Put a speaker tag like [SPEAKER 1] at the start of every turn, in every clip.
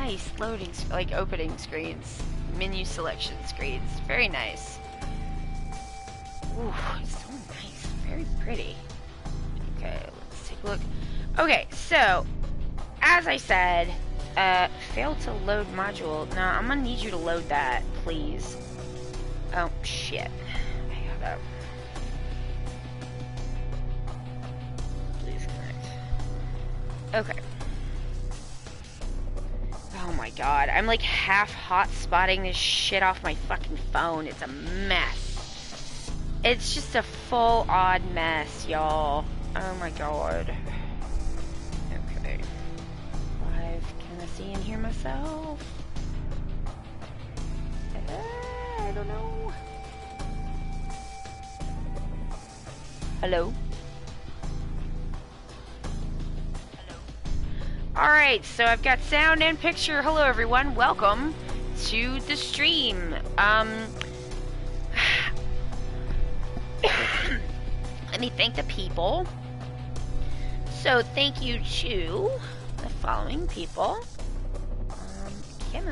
[SPEAKER 1] nice loading, like opening screens, menu selection screens. Very nice. Ooh, so nice. Very pretty. Okay, let's take a look. Okay, so, as I said, failed to load module. No, I'm gonna need you to load that, please. Oh, shit. I gotta... Please connect. Okay. Oh my god, I'm like half hot-spotting this shit off my fucking phone. It's a mess. It's just a full odd mess, y'all. Oh my god. Okay. Live, can I see and hear myself? I don't know. Hello? Alright, so I've got sound and picture. Hello everyone, welcome to the stream. Let me thank the people. So thank you to the following people. Come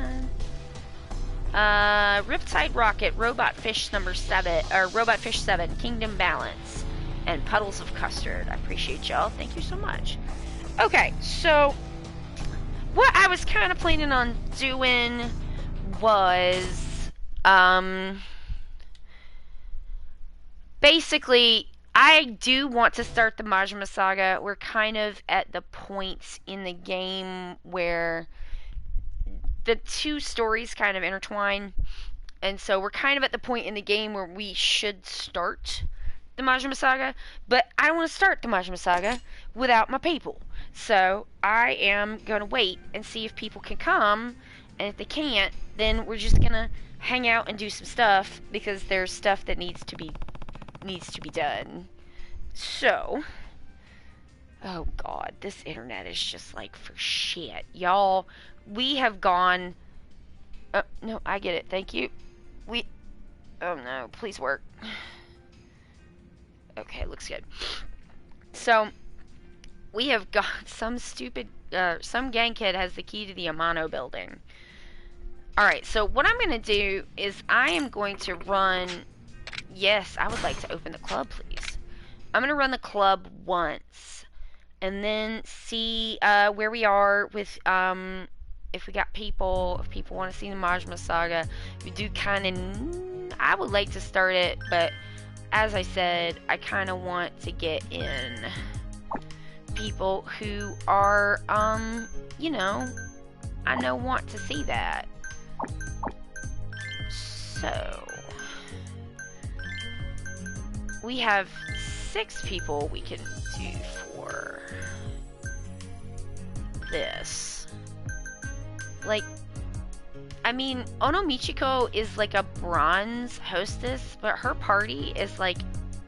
[SPEAKER 1] on. Riptide Rocket, Robot Fish number 7, or Robot Fish 7, Kingdom Balance, and Puddles of Custard. I appreciate y'all. Thank you so much. Okay, so what I was kind of planning on doing was, basically, I do want to start the Majima Saga. We're kind of at the point in the game where the two stories kind of intertwine, and so we're kind of at the point in the game where we should start the Majima Saga, but I don't want to start the Majima Saga without my people. So I am gonna wait and see if people can come, and if they can't, then we're just gonna hang out and do some stuff, because there's stuff that needs to be done. So, oh god, this internet is just like for shit, y'all. We have gone. No, I get it. Thank you. Oh no, please work. Okay, looks good. So, we have got some stupid, some gang kid has the key to the Amano building. Alright, so what I'm gonna do is I am going to run... Yes, I would like to open the club, please. I'm gonna run the club once, and then see, where we are with, if we got people, if people want to see the Majima Saga. We do kind of... I would like to start it, but as I said, I kind of want to get in people who are, you know, I know want to see that. So, we have 6 people we can do for this. Like, I mean, Ono Michiko is like a bronze hostess, but her party is like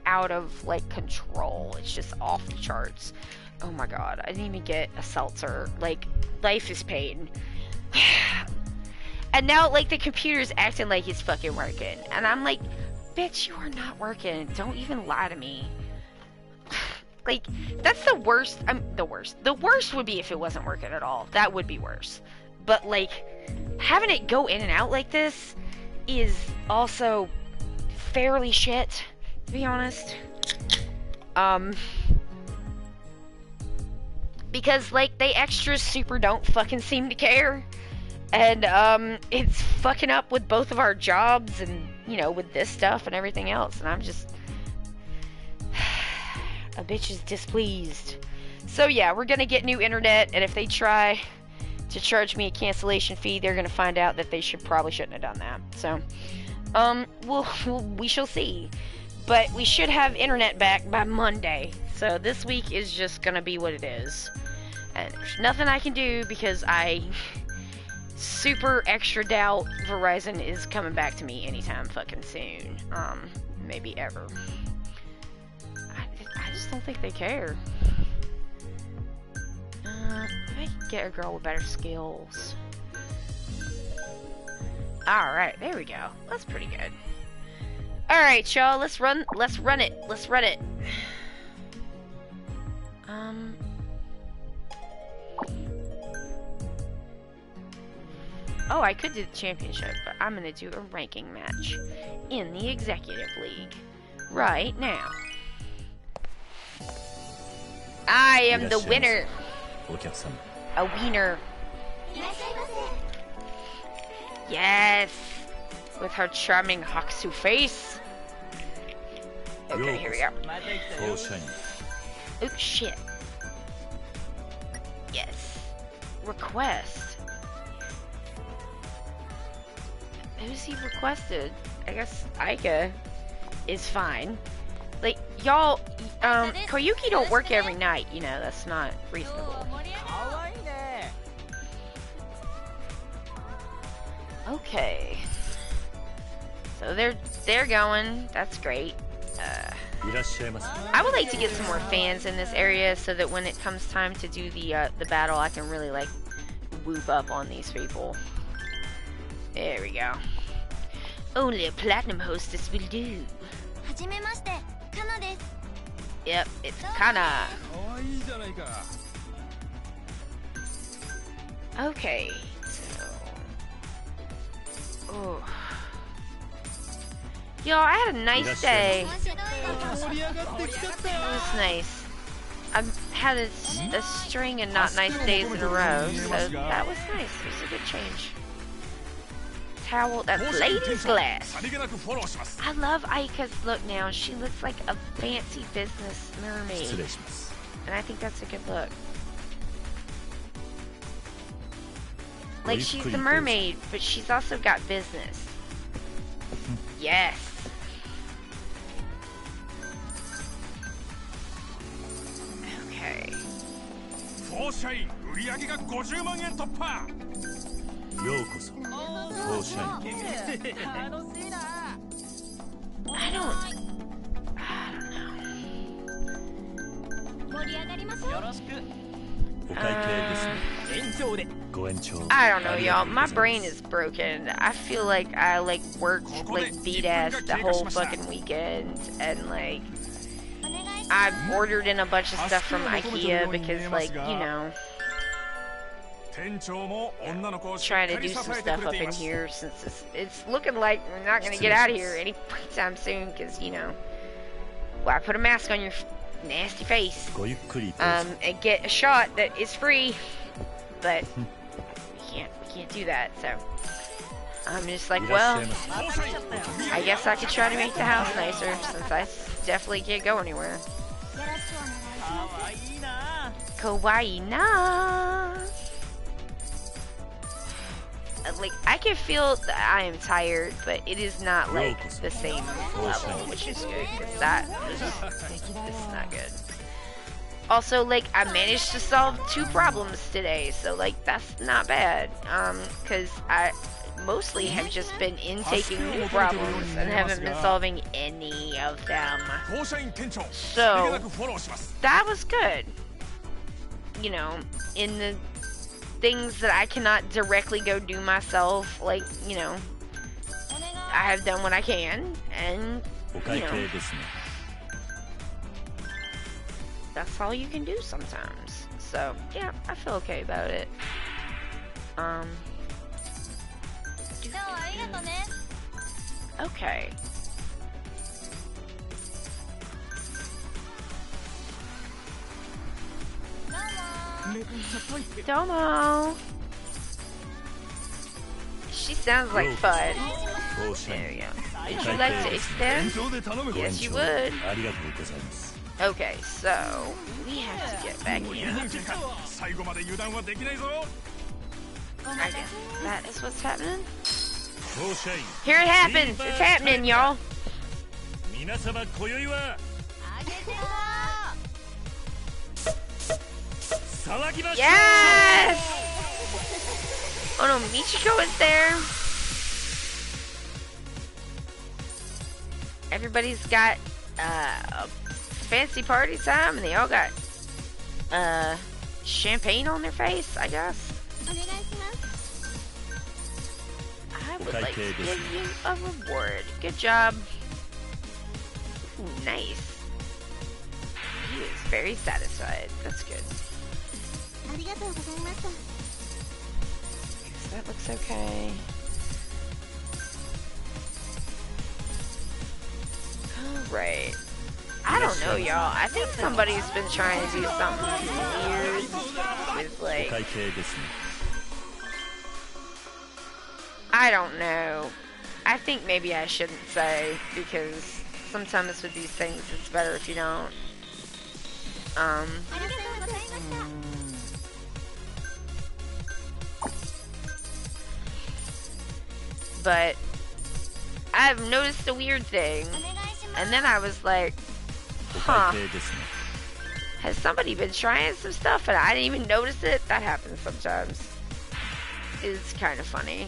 [SPEAKER 1] out of like control. It's just off the charts. Oh my god, I didn't even get a seltzer. Like, life is pain. And now, like, the computer's acting like it's fucking working. And I'm like, bitch, you are not working. Don't even lie to me. Like, that's the worst. The worst. The worst would be if it wasn't working at all. That would be worse. But, like, having it go in and out like this is also fairly shit, to be honest. Because, like, they extras super don't fucking seem to care. And, it's fucking up with both of our jobs and, you know, with this stuff and everything else. And I'm just... a bitch is displeased. So, yeah, we're gonna get new internet, and if they try to charge me a cancellation fee, they're gonna find out that they probably shouldn't have done that. So, we shall see. But we should have internet back by Monday. So this week is just gonna be what it is. And there's nothing I can do because I super extra doubt Verizon is coming back to me anytime fucking soon. Maybe ever. I just don't think they care. I can get a girl with better skills. Alright, there we go. That's pretty good. Alright, y'all, let's run it. Let's run it. Oh, I could do the championship, but I'm gonna do a ranking match in the Executive League right now. I am the winner. A wiener. Yes. With her charming Haksu face. Okay, here we go. Oh, shit. Yes. Request. Who's he requested? I guess Aika is fine. Like, y'all, Koyuki don't work every night, you know, that's not reasonable. Okay. So they're going, that's great. I would like to get some more fans in this area so that when it comes time to do the battle, I can really, like, whoop up on these people. There we go. Only a platinum hostess will do. Yep, it's Kana. Okay, so... Oh. Yo, I had a nice day. It was nice. I've had a string of not nice days in a row, so that was nice. It was a good change. Towel, that's ladies' glass. I love Aika's look now. She looks like a fancy business mermaid. And I think that's a good look. Like, she's the mermaid, but she's also got business. Yes. Okay. I don't know. I don't know, y'all. My brain is broken. I feel like I worked beat ass the whole fucking weekend, and like I've ordered in a bunch of stuff from IKEA because, like, you know, trying to do some stuff up in here since it's looking like we're not gonna get out of here anytime soon because, you know, well, I put a mask on your nasty face and get a shot that is free, but we can't do that, so I'm just like, well, I guess I could try to make the house nicer since I definitely can't go anywhere. Kawaii na. Like, I can feel that I am tired, but it is not like the same level, which is good, because that is not good. Also, like, I managed to solve 2 problems today, so, like, that's not bad, because I mostly have just been intaking new problems and haven't been solving any of them. So, that was good. You know, in the things that I cannot directly go do myself, like, you know, I have done what I can, and, you know, that's all you can do sometimes. So, yeah, I feel okay about it. Okay. Domo. She sounds like fun. There you go. Would you like to extend? Yes, you would. Okay, so we have to get back in. I guess that is what's happening. Here it happens. It's happening, y'all. Yes! Oh no, Michiko is there. Everybody's got a fancy party time, and they all got champagne on their face, I guess. I would like to give you a reward. Good job. Ooh, nice. He is very satisfied. That's good. Use That looks okay. Alright. I don't know, y'all. I think somebody's been trying to do something weird with, like... I don't know. I think maybe I shouldn't say, because sometimes with these things, it's better if you don't. But I've noticed a weird thing, and then I was like, huh, has somebody been trying some stuff and I didn't even notice it? That happens sometimes. It's kind of funny.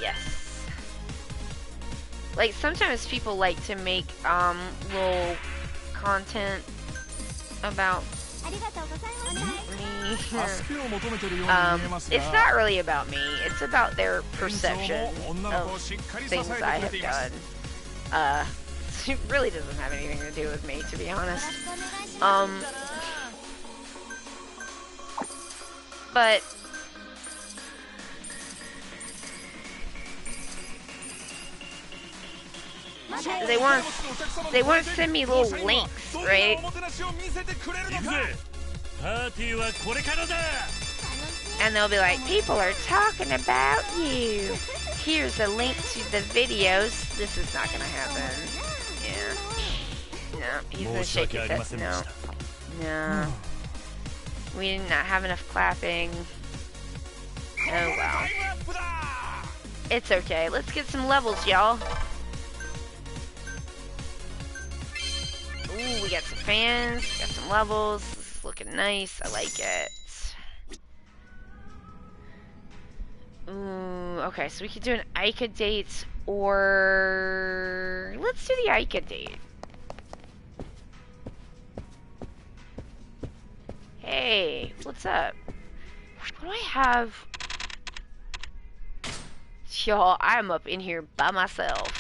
[SPEAKER 1] Yes. Like, sometimes people like to make little content about me. It's not really about me. It's about their perception of things I have done. It really doesn't have anything to do with me, to be honest. But they want to send me little links, right? And they'll be like, people are talking about you. Here's a link to the videos. This is not gonna happen. Yeah. No, he's gonna shake his head. No. No. We did not have enough clapping. Oh well. It's okay. Let's get some levels, y'all. Ooh, we got some fans. Got some levels. This is looking nice. I like it. Ooh, okay, so we could do an Ica date, or let's do the Ica date. Hey, what's up? What do I have? Y'all, I'm up in here by myself.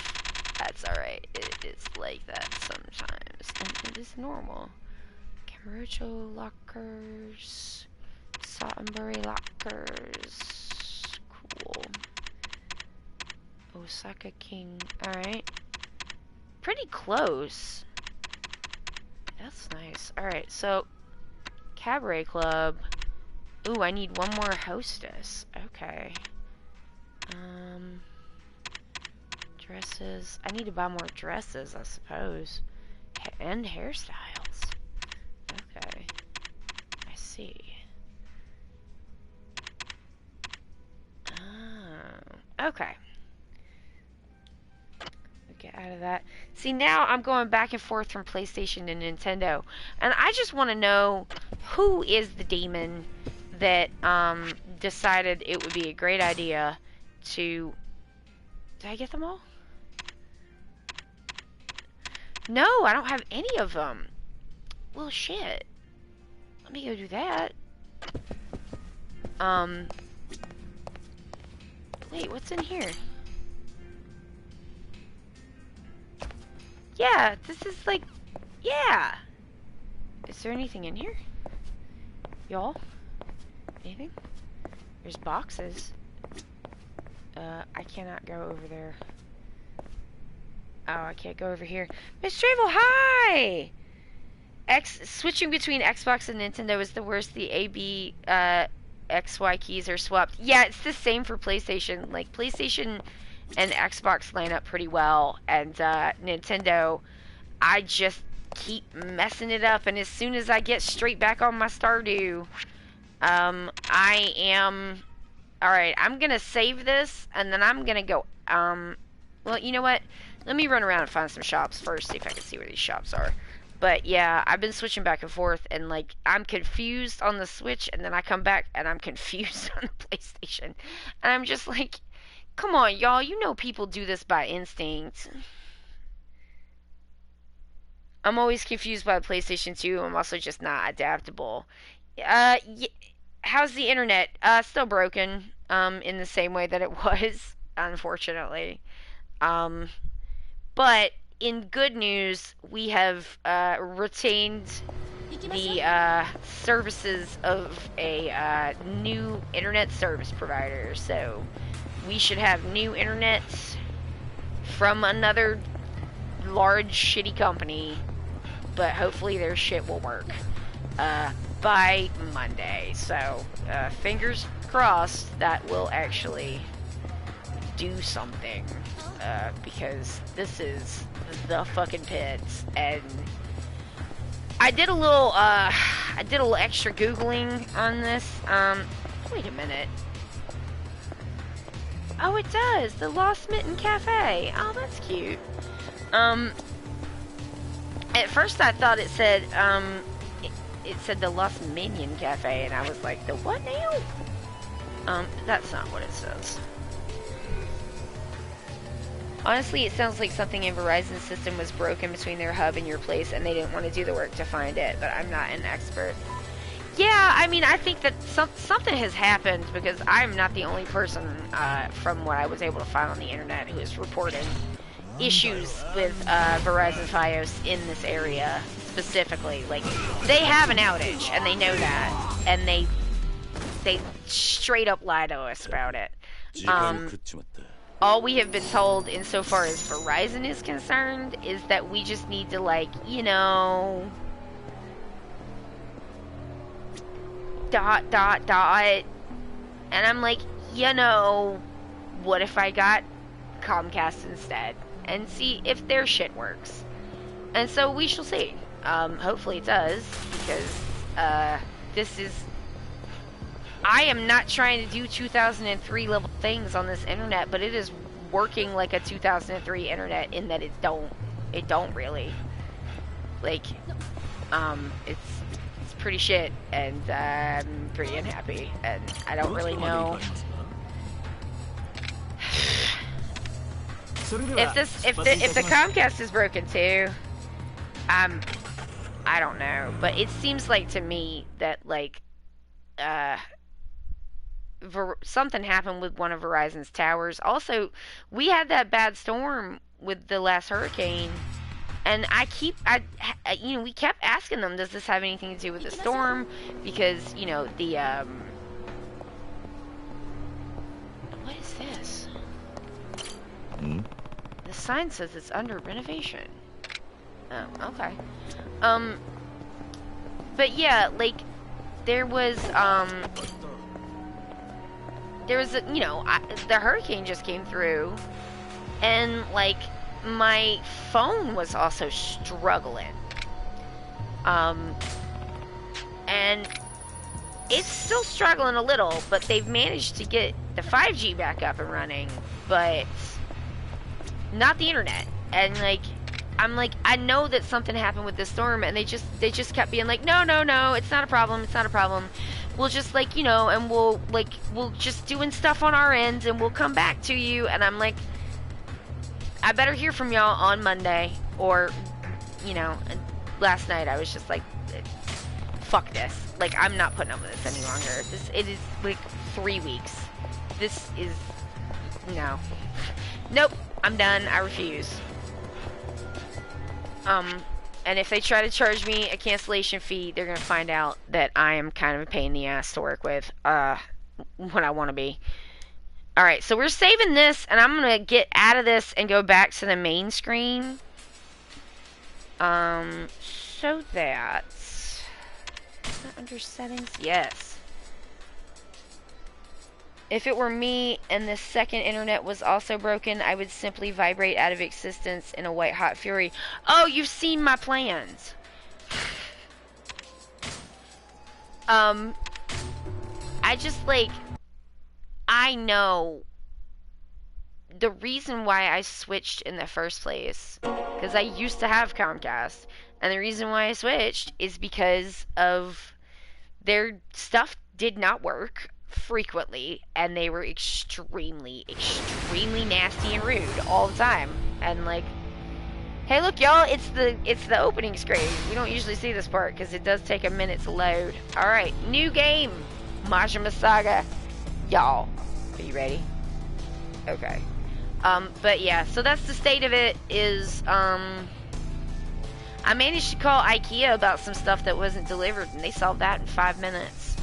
[SPEAKER 1] That's alright. It is like that sometimes. And it is normal. Camarocho lockers. Sottenbury lockers. Cool. Osaka King. Alright. Pretty close. That's nice. Alright, so Cabaret Club. Ooh, I need one more hostess. Okay. Dresses. I need to buy more dresses, I suppose. And hairstyles. Okay. I see. Oh. Okay. Get out of that. See, now I'm going back and forth from PlayStation to Nintendo. And I just want to know who is the demon that decided it would be a great idea to... Did I get them all? No, I don't have any of them. Well, shit. Let me go do that. Wait, what's in here? Yeah, this is like... Yeah! Is there anything in here? Y'all? Anything? There's boxes. I cannot go over there. Oh, I can't go over here. Miss Travel, hi! Switching between Xbox and Nintendo is the worst. The A, B, XY keys are swapped. Yeah, it's the same for PlayStation. Like, PlayStation and Xbox line up pretty well. And, Nintendo, I just keep messing it up. And as soon as I get straight back on my Stardew, I am... Alright, I'm gonna save this, and then I'm gonna go, well, you know what? Let me run around and find some shops first, see if I can see where these shops are. But, yeah, I've been switching back and forth, and, like, I'm confused on the Switch, and then I come back, and I'm confused on the PlayStation. And I'm just like, come on, y'all, you know people do this by instinct. I'm always confused by PlayStation 2, I'm also just not adaptable. How's the internet? Still broken, in the same way that it was, unfortunately. But in good news, we have retained the services of a new internet service provider. So we should have new internet from another large shitty company, but hopefully their shit will work by Monday. So fingers crossed that will actually do something, because this is the fucking pits. And I did a little extra Googling on this. Wait a minute. Oh, it does! The Lost Mitten Cafe! Oh, that's cute. At first I thought it said, it said the Lost Minion Cafe, and I was like, the what now? That's not what it says. Honestly, it sounds like something in Verizon's system was broken between their hub and your place, and they didn't want to do the work to find it, but I'm not an expert. Yeah, I mean, I think that something has happened, because I'm not the only person, from what I was able to find on the internet, who is reporting issues with Verizon Fios in this area, specifically. Like, they have an outage, and they know that, and they straight up lie to us about it. All we have been told, insofar as Verizon is concerned, is that we just need to, like, you know... And I'm like, you know, what if I got Comcast instead? And see if their shit works. And so we shall see. Hopefully it does, because, this is... I am not trying to do 2003 level things on this internet, but it is working like a 2003 internet in that it don't really. Like, it's pretty shit, and I'm pretty unhappy, and I don't really know if the Comcast is broken too. I don't know, but it seems like to me that, like, something happened with one of Verizon's towers. Also, we had that bad storm with the last hurricane, and you know, we kept asking them, does this have anything to do with the storm? Because, you know, the, what is this? The sign says it's under renovation. Oh, okay. But yeah, like, there was a, you know, the hurricane just came through, and, like, my phone was also struggling. And it's still struggling a little, but they've managed to get the 5G back up and running, but not the internet. And, like, I'm like, I know that something happened with this storm, and they just kept being like, no, it's not a problem, it's not a problem. We'll just, like, you know, and we'll just doing stuff on our end, and we'll come back to you. And I'm like, I better hear from y'all on Monday, or, you know. Last night I was just like, fuck this. Like, I'm not putting up with this any longer. It is, like, 3 weeks. This is, no. Nope, I'm done, I refuse. And if they try to charge me a cancellation fee, they're gonna find out that I am kind of a pain in the ass to work with, when I want to be. Alright, so we're saving this, and I'm gonna get out of this and go back to the main screen. So that... under settings? Yes. If it were me and the second internet was also broken, I would simply vibrate out of existence in a white-hot fury. Oh, you've seen my plans! I just, like... I know the reason why I switched in the first place, because I used to have Comcast, and the reason why I switched is because of their stuff did not work frequently, and they were extremely, extremely nasty and rude all the time. And, like, hey, look, y'all, it's the opening screen. We don't usually see this part because it does take a minute to load. All right, new game, Majima Saga. Y'all, are you ready? Okay. But yeah, so that's the state of it. I managed to call IKEA about some stuff that wasn't delivered, and they solved that in 5 minutes.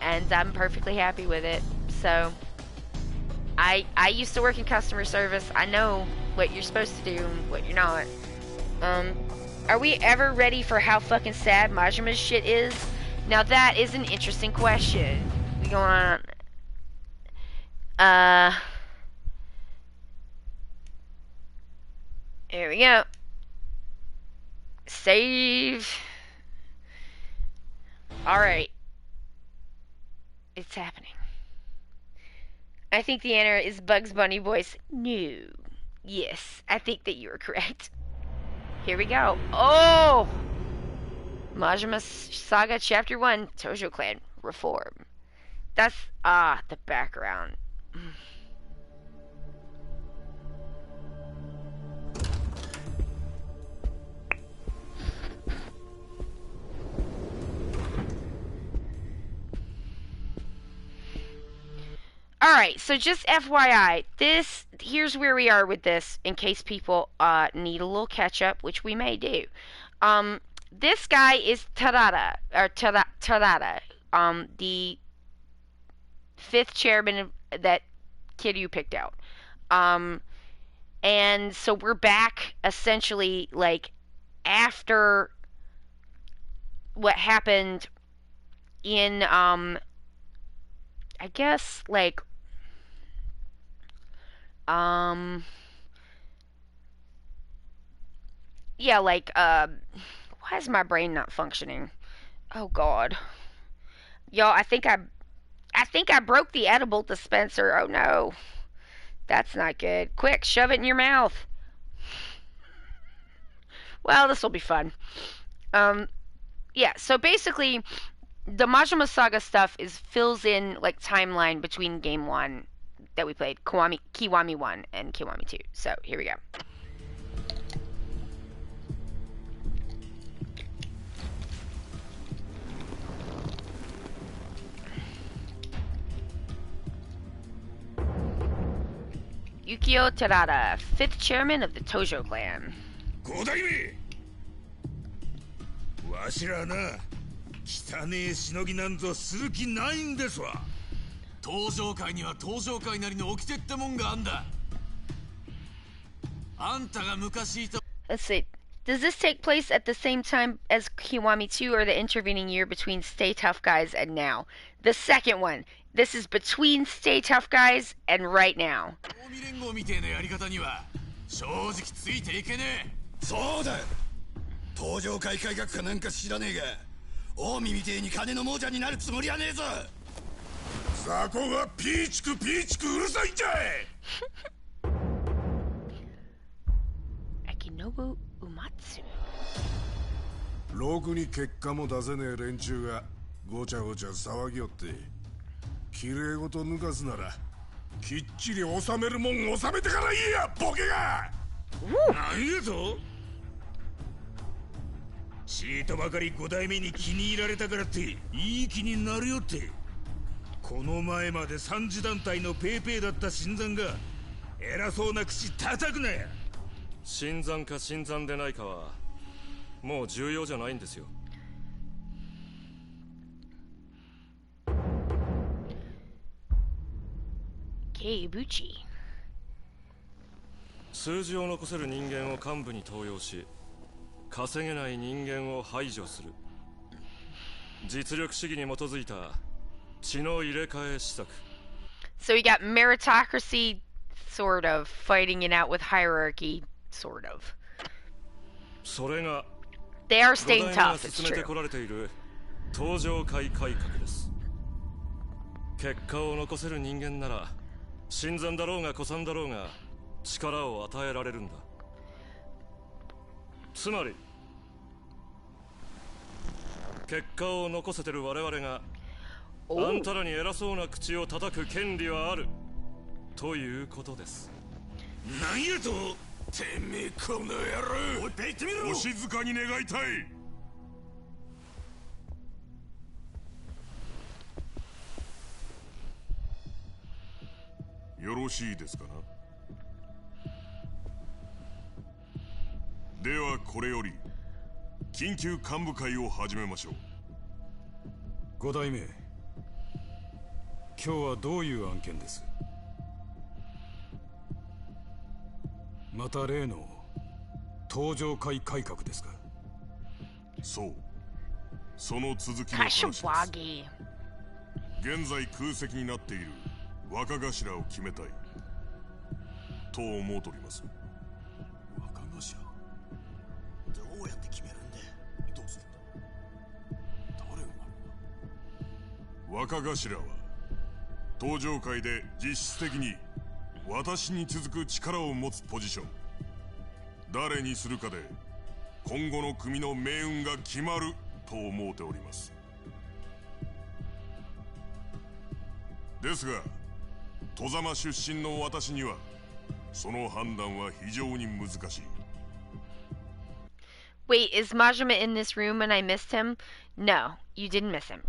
[SPEAKER 1] And I'm perfectly happy with it. So, I used to work in customer service. I know what you're supposed to do and what you're not. Are we ever ready for how fucking sad Majima's shit is? Now that is an interesting question. We going on. Here we go. Save. Alright. It's happening. I think the answer is Bugs Bunny voice. No. Yes, I think that you are correct. Here we go. Oh! Majima Saga Chapter 1, Tojo Clan, Reform. That's, the background. Alright, so just FYI, here's where we are with this, in case people, need a little catch up, which we may do. This guy is Tarada, the 5th chairman that Kiryu picked out. And so we're back, essentially, like, after what happened in, I guess, like, yeah, like, why is my brain not functioning? Oh god. Y'all, I think I broke the edible dispenser. Oh no. That's not good. Quick, shove it in your mouth. Well, this will be fun. Yeah, so basically the Majima Saga stuff fills in like timeline between game 1 that we played, Kiwami 1 and Kiwami 2. So, here we go. Yukio Terada, 5th chairman of the Tojo clan.
[SPEAKER 2] 五代目わしらな汚ねえしのぎなんぞする気ないんですわ東上界には東上界なりの掟ってもんがあんだあんたが昔いた
[SPEAKER 1] Let's see. Does this take place at the same time as Kiwami 2 or the intervening year between Stay Tough Guys and now? The second one. This is between Stay Tough Guys and right now.
[SPEAKER 2] 近江連合みてえなやり方には正直ついていけねえそうだ東上界改革かなんか知らねえが近江みてえに金の亡者になるつもりはねえぞ雑魚がピーチクうるさいんじゃい
[SPEAKER 1] Akinobu Umatsu.
[SPEAKER 3] ろくに結果も出せねえ連中がごちゃごちゃ騒ぎよってきれいごと抜かすならきっちり収めるもん収めてからいいやボケが何やとシートばかり5代目に気に入られたからっていい気になるよってこの前まで三次団体のペーペーだった新参が偉そうな口叩くなや
[SPEAKER 4] 新参か新参でないかはもう重要じゃないんですよ
[SPEAKER 1] Keibuchi.
[SPEAKER 4] 数字を残せる人間を幹部に登用し稼げない人間を排除する実力主義に基づいた血の入れ替え施策
[SPEAKER 1] So we got meritocracy, sort of, fighting it out with hierarchy, sort of.
[SPEAKER 4] それが
[SPEAKER 1] They are staying
[SPEAKER 4] 5代目が
[SPEAKER 1] tough, it's
[SPEAKER 4] 進めて
[SPEAKER 1] true.
[SPEAKER 4] こられている登場界改革です結果を残せる人間なら新参だろうが古参だろうが力を与えられるんだつまり結果を残せてる我々があんたらに偉そうな口を叩く権利はあるということです
[SPEAKER 2] 何やとてめえこの野郎おい言ってみろお静かに願いたいよろしいですかな
[SPEAKER 3] ではこれより緊急幹部会を始めましょう。
[SPEAKER 5] 五代目、今日はどういう案件です？また例の登場会改革ですか？
[SPEAKER 3] そう、その続きの話です。現在空席になっている若頭を決めたいと思うとります。
[SPEAKER 2] 若頭どうやって決めるんで、どうするんだ。誰がなるんだ。
[SPEAKER 3] 若頭は登場会で実質的に私に続く力を持つポジション。誰にするかで今後の組の命運が決まると思うております。ですが外様出身の私にはその判断は非常に難しい。
[SPEAKER 1] Wait, is Majima in this room and I missed him? No, you didn't miss him.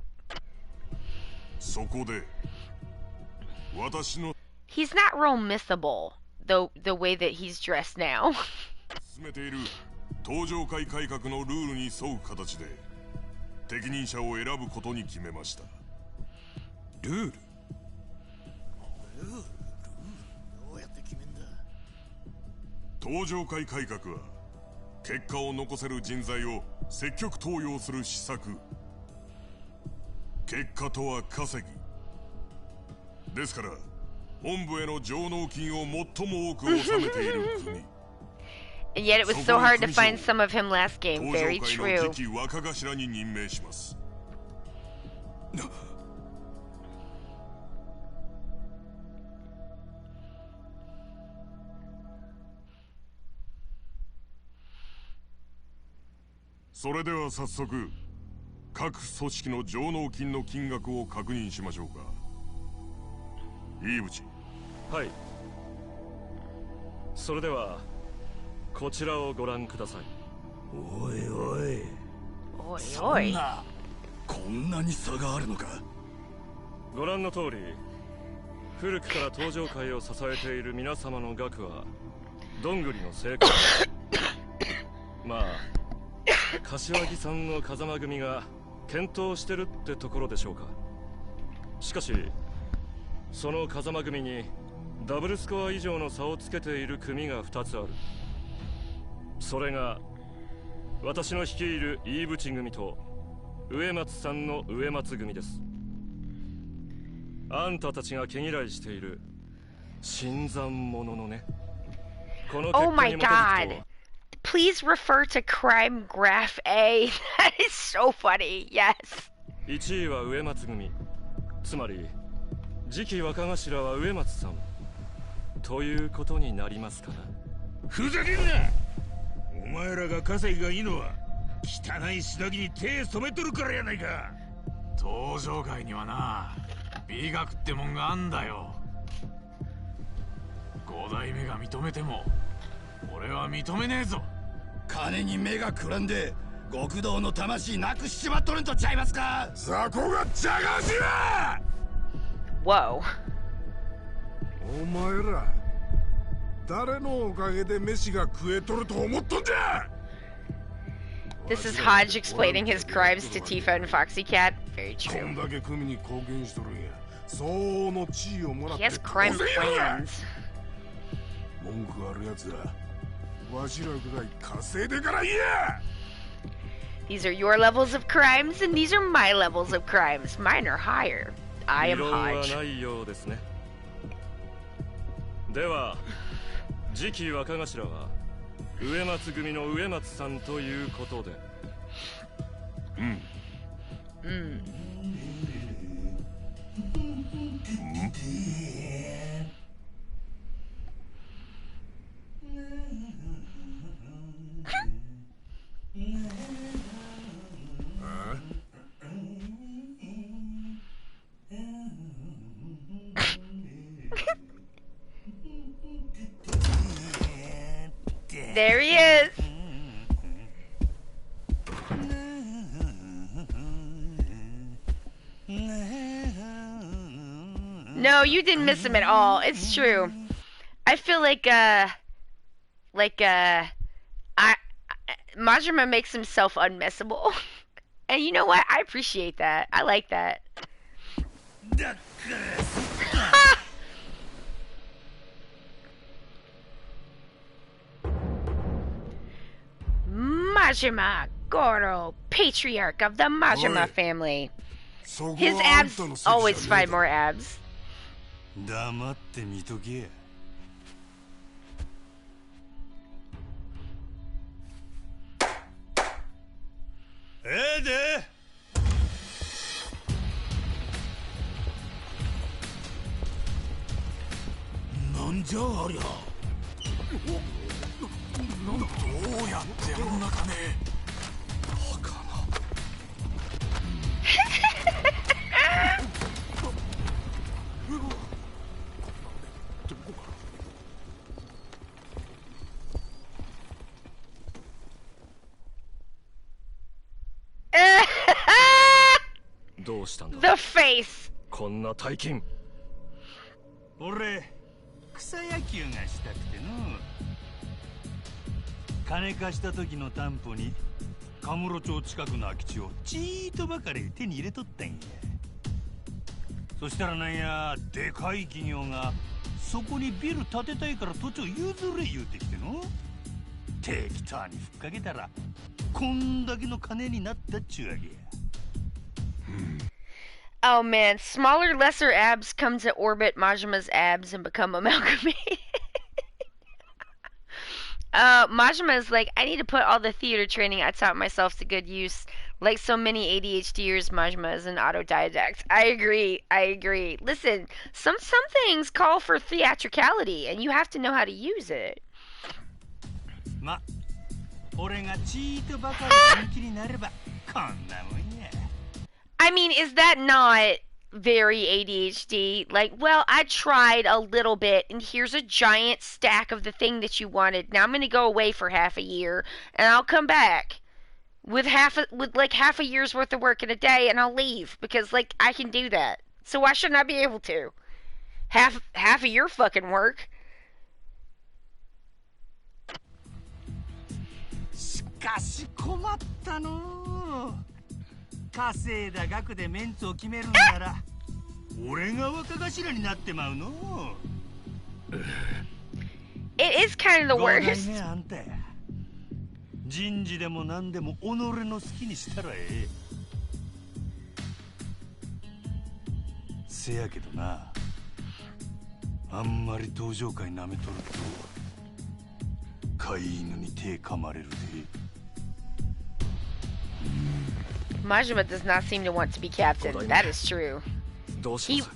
[SPEAKER 3] そこで私の
[SPEAKER 1] He's not real missable, though, the way that he's dressed now.
[SPEAKER 3] 進めている登場会改革のルールに沿う形で適任者を選ぶことに決めました。
[SPEAKER 5] ルール？
[SPEAKER 2] どうやって決めんだ。
[SPEAKER 3] 登場会改革は結果を残せる人材を積極登用する施策。結果とは稼ぎですから、本部への上納金を最も多く納めている国。
[SPEAKER 1] And yet it was so hard to find some of him last game. Very
[SPEAKER 3] 登場会の
[SPEAKER 1] true.
[SPEAKER 3] 次期若頭に任命します。それでは早速各組織の上納金の金額を確認しましょうか。飯淵。
[SPEAKER 4] はい。それではこちらをご覧ください。
[SPEAKER 2] おいおい、
[SPEAKER 1] Oi,
[SPEAKER 2] そん
[SPEAKER 1] oi.
[SPEAKER 2] なこんなに差があるのか。
[SPEAKER 4] ご覧の通り、古くから登場会を支えている皆様の額はどんぐりの成功。まあ柏木さんの風間組が検討してるってところでしょうか。しかしその風間組にダブルスコア以上の差をつけている組が2つある。それが私の率いる飯淵組と植松さんの植松組です。あんたたちが毛嫌いしている新参者のね。この結
[SPEAKER 1] Oh
[SPEAKER 4] 果
[SPEAKER 1] my
[SPEAKER 4] に基づく
[SPEAKER 1] god.
[SPEAKER 4] と、
[SPEAKER 1] Please refer to Crime Graph A. That is so funny. Yes.
[SPEAKER 4] 1位は植松組、つまり次期若頭は植松さんということになりますから。
[SPEAKER 6] ふざけんな。お前らが稼ぎがいいのは汚いしなぎに手染めとるからやないか。
[SPEAKER 7] 登場界にはな、美学ってもんがあんだよ。五代目が認めても俺は認めねえぞ。
[SPEAKER 2] 金に目がくらんで極道の魂なくしちまっとるんとちゃいますか。
[SPEAKER 3] 雑魚がジャガジは
[SPEAKER 1] Whoa.
[SPEAKER 3] お前ら誰のおかげで飯が食えとると思っとんじゃ。
[SPEAKER 1] This is Hodge explaining his crimes to Tifa and Foxy Cat. Very
[SPEAKER 3] こ
[SPEAKER 1] true.
[SPEAKER 3] んだけ組に貢献しとるんや。相応の地位をもらっ
[SPEAKER 1] He
[SPEAKER 3] て
[SPEAKER 1] has crime
[SPEAKER 3] 当然や。
[SPEAKER 1] plans.
[SPEAKER 3] 文句あるやつらわしらぐらい稼いでから言え。
[SPEAKER 1] These are your levels of crimes, and these are my levels of crimes. Mine are higher. I
[SPEAKER 4] 異
[SPEAKER 1] am
[SPEAKER 4] 論は
[SPEAKER 1] Hodge.
[SPEAKER 4] ないようですね。では次期若頭は植松組の植松さんということで。
[SPEAKER 1] There he is. No, you didn't miss him at all. It's true. I feel like I Majima makes himself unmissable. And you know what? I appreciate that. I like that. Majima Goro, patriarch of the Majima family. His abs always find more abs.
[SPEAKER 2] 黙って見とけや。でなんじゃありゃ。
[SPEAKER 7] どうやってあんな金。
[SPEAKER 4] どうしたんだ
[SPEAKER 1] The face.
[SPEAKER 4] こんな大金。
[SPEAKER 2] 俺草野球がしたくての。金貸した時の担保にカムロ町近くの空き地をちーっとばかり手に入れとったんや。そしたらなんやでかい企業がそこにビル建てたいから土地を譲れ言うてきての。適当にふっかけたらこんだけの金になったっちゅうわけや。
[SPEAKER 1] Oh man, smaller, lesser abs come to orbit Majima's abs and become amalgamated. Majima is like, I need to put all the theater training I taught myself to good use. Like so many ADHDers, Majima is an autodidact. I agree. Listen, some things call for theatricality, and you have to know how to use it.
[SPEAKER 2] ま、俺がちーっとばかり本気になればこんなもんや。
[SPEAKER 1] I mean, is that not very ADHD? Like, well, I tried a little bit, and here's a giant stack of the thing that you wanted. Now I'm gonna go away for half a year, and I'll come back with half a year's worth of work in a day, and I'll leave because like I can do that. So why shouldn't I be able to? Half of your fucking work.
[SPEAKER 2] しかし困ったの。稼いだ額でメンツを決めるんなら俺が若頭になってまうの。
[SPEAKER 1] It is kind of the
[SPEAKER 2] 5代
[SPEAKER 1] worst.
[SPEAKER 2] 目あんたや。人事でも何でも己の好きにしたらええ。せやけどな、あんまり登場会なめとると飼い犬に手噛まれるで。
[SPEAKER 1] Majima does not seem to want to be captain. That is true.
[SPEAKER 4] どうします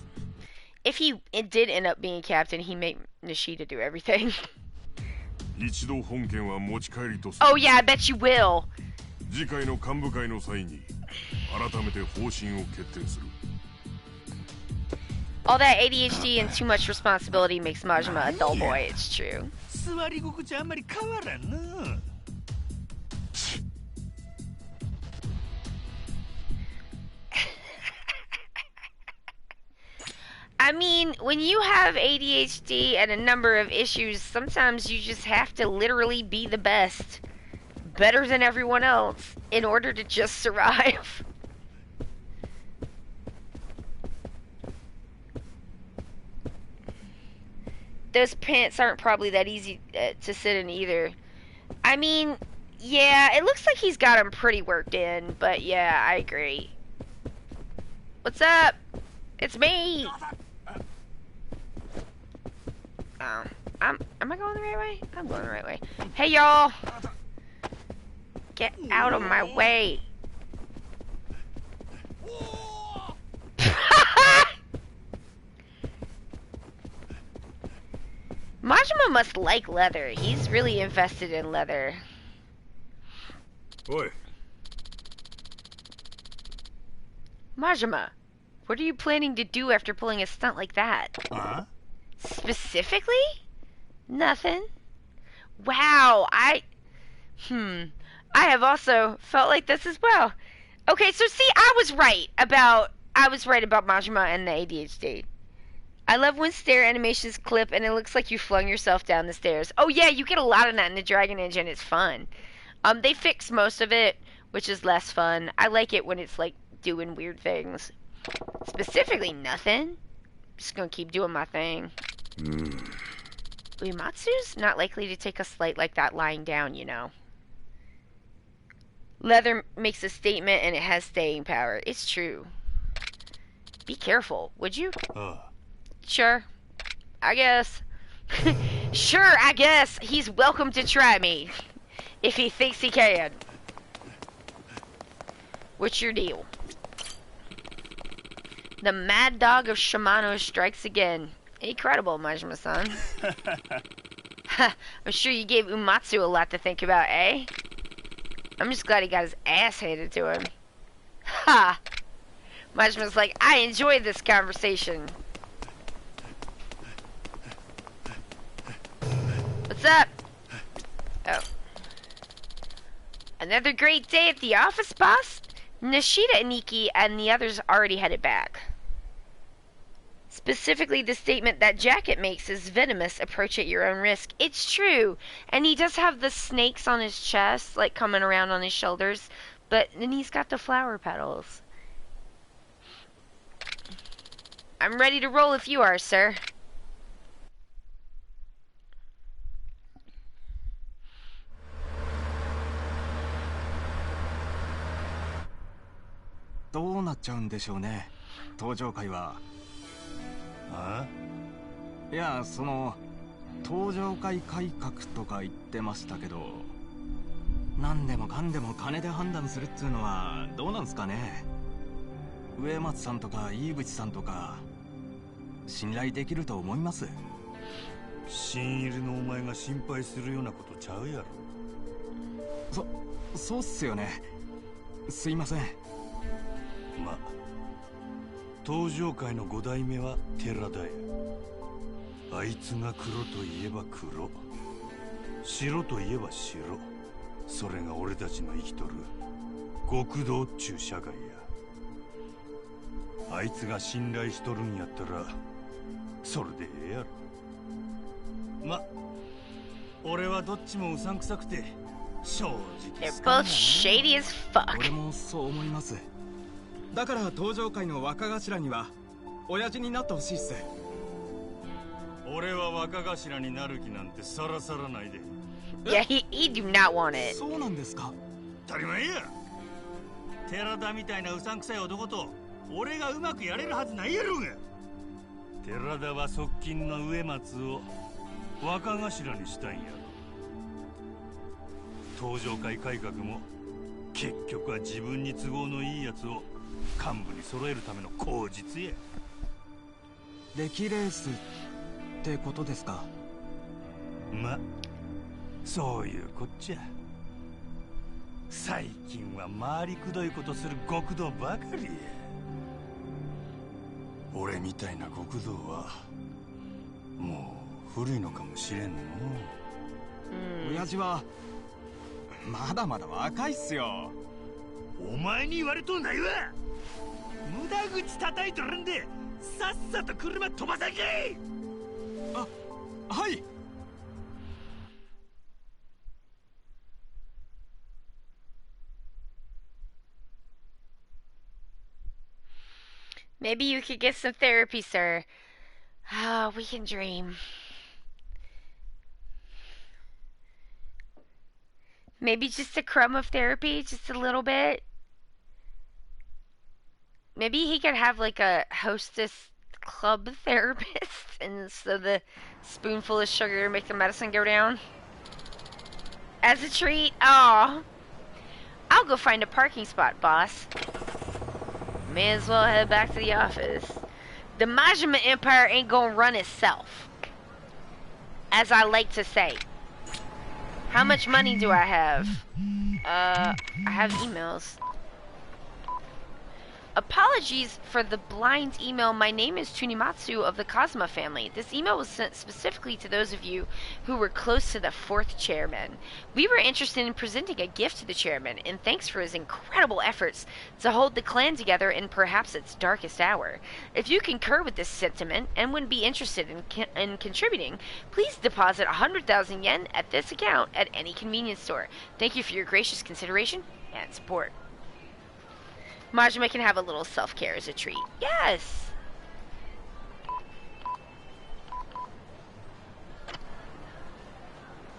[SPEAKER 1] If he did end up being captain, he made Nishida do everything.
[SPEAKER 3] 一度本件は持ち帰りとする。
[SPEAKER 1] Oh yeah, I bet you will.
[SPEAKER 3] 次回の幹部会の際に改めて方針を決定する。
[SPEAKER 1] All that ADHD and too much responsibility makes Majima a dull boy. It's true.
[SPEAKER 2] 座り心地あんまり変わらんな。
[SPEAKER 1] I mean, when you have ADHD and a number of issues, sometimes you just have to literally be the best. Better than everyone else in order to just survive. Those pants aren't probably that easy to sit in either. I mean, yeah, it looks like he's got them pretty worked in, but yeah, I agree. What's up? It's me! Am I going the right way? I'm going the right way. Hey, y'all! Get out of my way! Majima must like leather. He's really invested in leather.
[SPEAKER 3] おい、
[SPEAKER 1] Majima, what are you planning to do after pulling a stunt like that?
[SPEAKER 2] Huh?
[SPEAKER 1] Specifically? Nothing. Wow, I have also felt like this as well. Okay, so see, I was right about Majima and the ADHD. I love when stair animations clip and it looks like you flung yourself down the stairs. Oh yeah, you get a lot of that in the Dragon Age and it's fun. They fixed most of it, which is less fun. I like it when it's like doing weird things. Specifically, nothing. Just gonna keep doing my thing. Uematsu's not likely to take a slight like that lying down, you know. Leather makes a statement and it has staying power. It's true. Be careful, would you? Sure. I guess. Sure, I guess. He's welcome to try me. If he thinks he can. What's your deal? The mad dog of Shimano strikes again. Incredible, Majima-san. I'm sure you gave Uematsu a lot to think about, eh? I'm just glad he got his ass handed to him. Ha! Majima's like, I enjoyed this conversation. What's up? Oh. Another great day at the office, boss? Nishida, Aniki, and the others already headed back. Specifically, the statement that Jacket makes is venomous, approach at your own risk. It's true. And he does have the snakes on his chest, like coming around on his shoulders. But then he's got the flower petals. I'm ready to roll if you are, sir.
[SPEAKER 6] Huh?
[SPEAKER 8] いや、その登場会改革とか言ってましたけど、何でもかんでも金で判断するっつうのはどうなんすかね。植松さんとか飯淵さんとか信頼できると思います。
[SPEAKER 6] 新入りのお前が心配するようなことちゃうやろ。
[SPEAKER 8] そうっすよね。すいません。
[SPEAKER 6] ま、登場界の5代目は寺田や。あいつが黒といえば黒、白といえば白。それが俺たちの生きとる極道っちゅう社会や。あいつが信頼しとるんやったらそれでええやろ。ま、俺はどっちもうさんくさくて正直
[SPEAKER 1] They're both shady as fuck.
[SPEAKER 8] 俺もそう思います。だから登場界の若頭には親父になってほしいっす。
[SPEAKER 6] 俺は若頭になる気なんてさらさらないで。
[SPEAKER 1] Yeah, he do not want it.
[SPEAKER 8] そうなんですか。
[SPEAKER 6] 当たり前や。寺田みたいなうさんくさい男と俺がうまくやれるはずないやろうが。寺田は側近の植松を若頭にしたんやろ。登場会改革も結局は自分に都合のいいやつを幹部に揃えるための口実や。
[SPEAKER 8] 出来レースってことですか。
[SPEAKER 6] ま、そういうこっちゃ。最近は回りくどいことする極道ばかりや。俺みたいな極道はもう古いのかもしれんの。
[SPEAKER 8] 親父はまだまだ若いっすよ。
[SPEAKER 6] お前に言われとんないわ。無駄口叩いとるんでさっさと車飛ばさけ。
[SPEAKER 8] あ、はい。
[SPEAKER 1] Maybe you could get some therapy, sir. Ah, we can dream. Maybe just a crumb of therapy, just a little bit. Maybe he could have like a hostess club therapist, and so the spoonful of sugar make the medicine go down. As a treat, aw. I'll go find a parking spot, boss. May as well head back to the office. The Majima Empire ain't gonna run itself. As I like to say. How much money do I have? I have emails. Apologies for the blind email. My name is Tunimatsu of the Kazuma family. This email was sent specifically to those of you who were close to the 4th chairman. We were interested in presenting a gift to the chairman, in thanks for his incredible efforts to hold the clan together in perhaps its darkest hour. If you concur with this sentiment and would be interested in contributing, please deposit 100,000 yen at this account at any convenience store. Thank you for your gracious consideration and support. Majima can have a little self-care as a treat. Yes!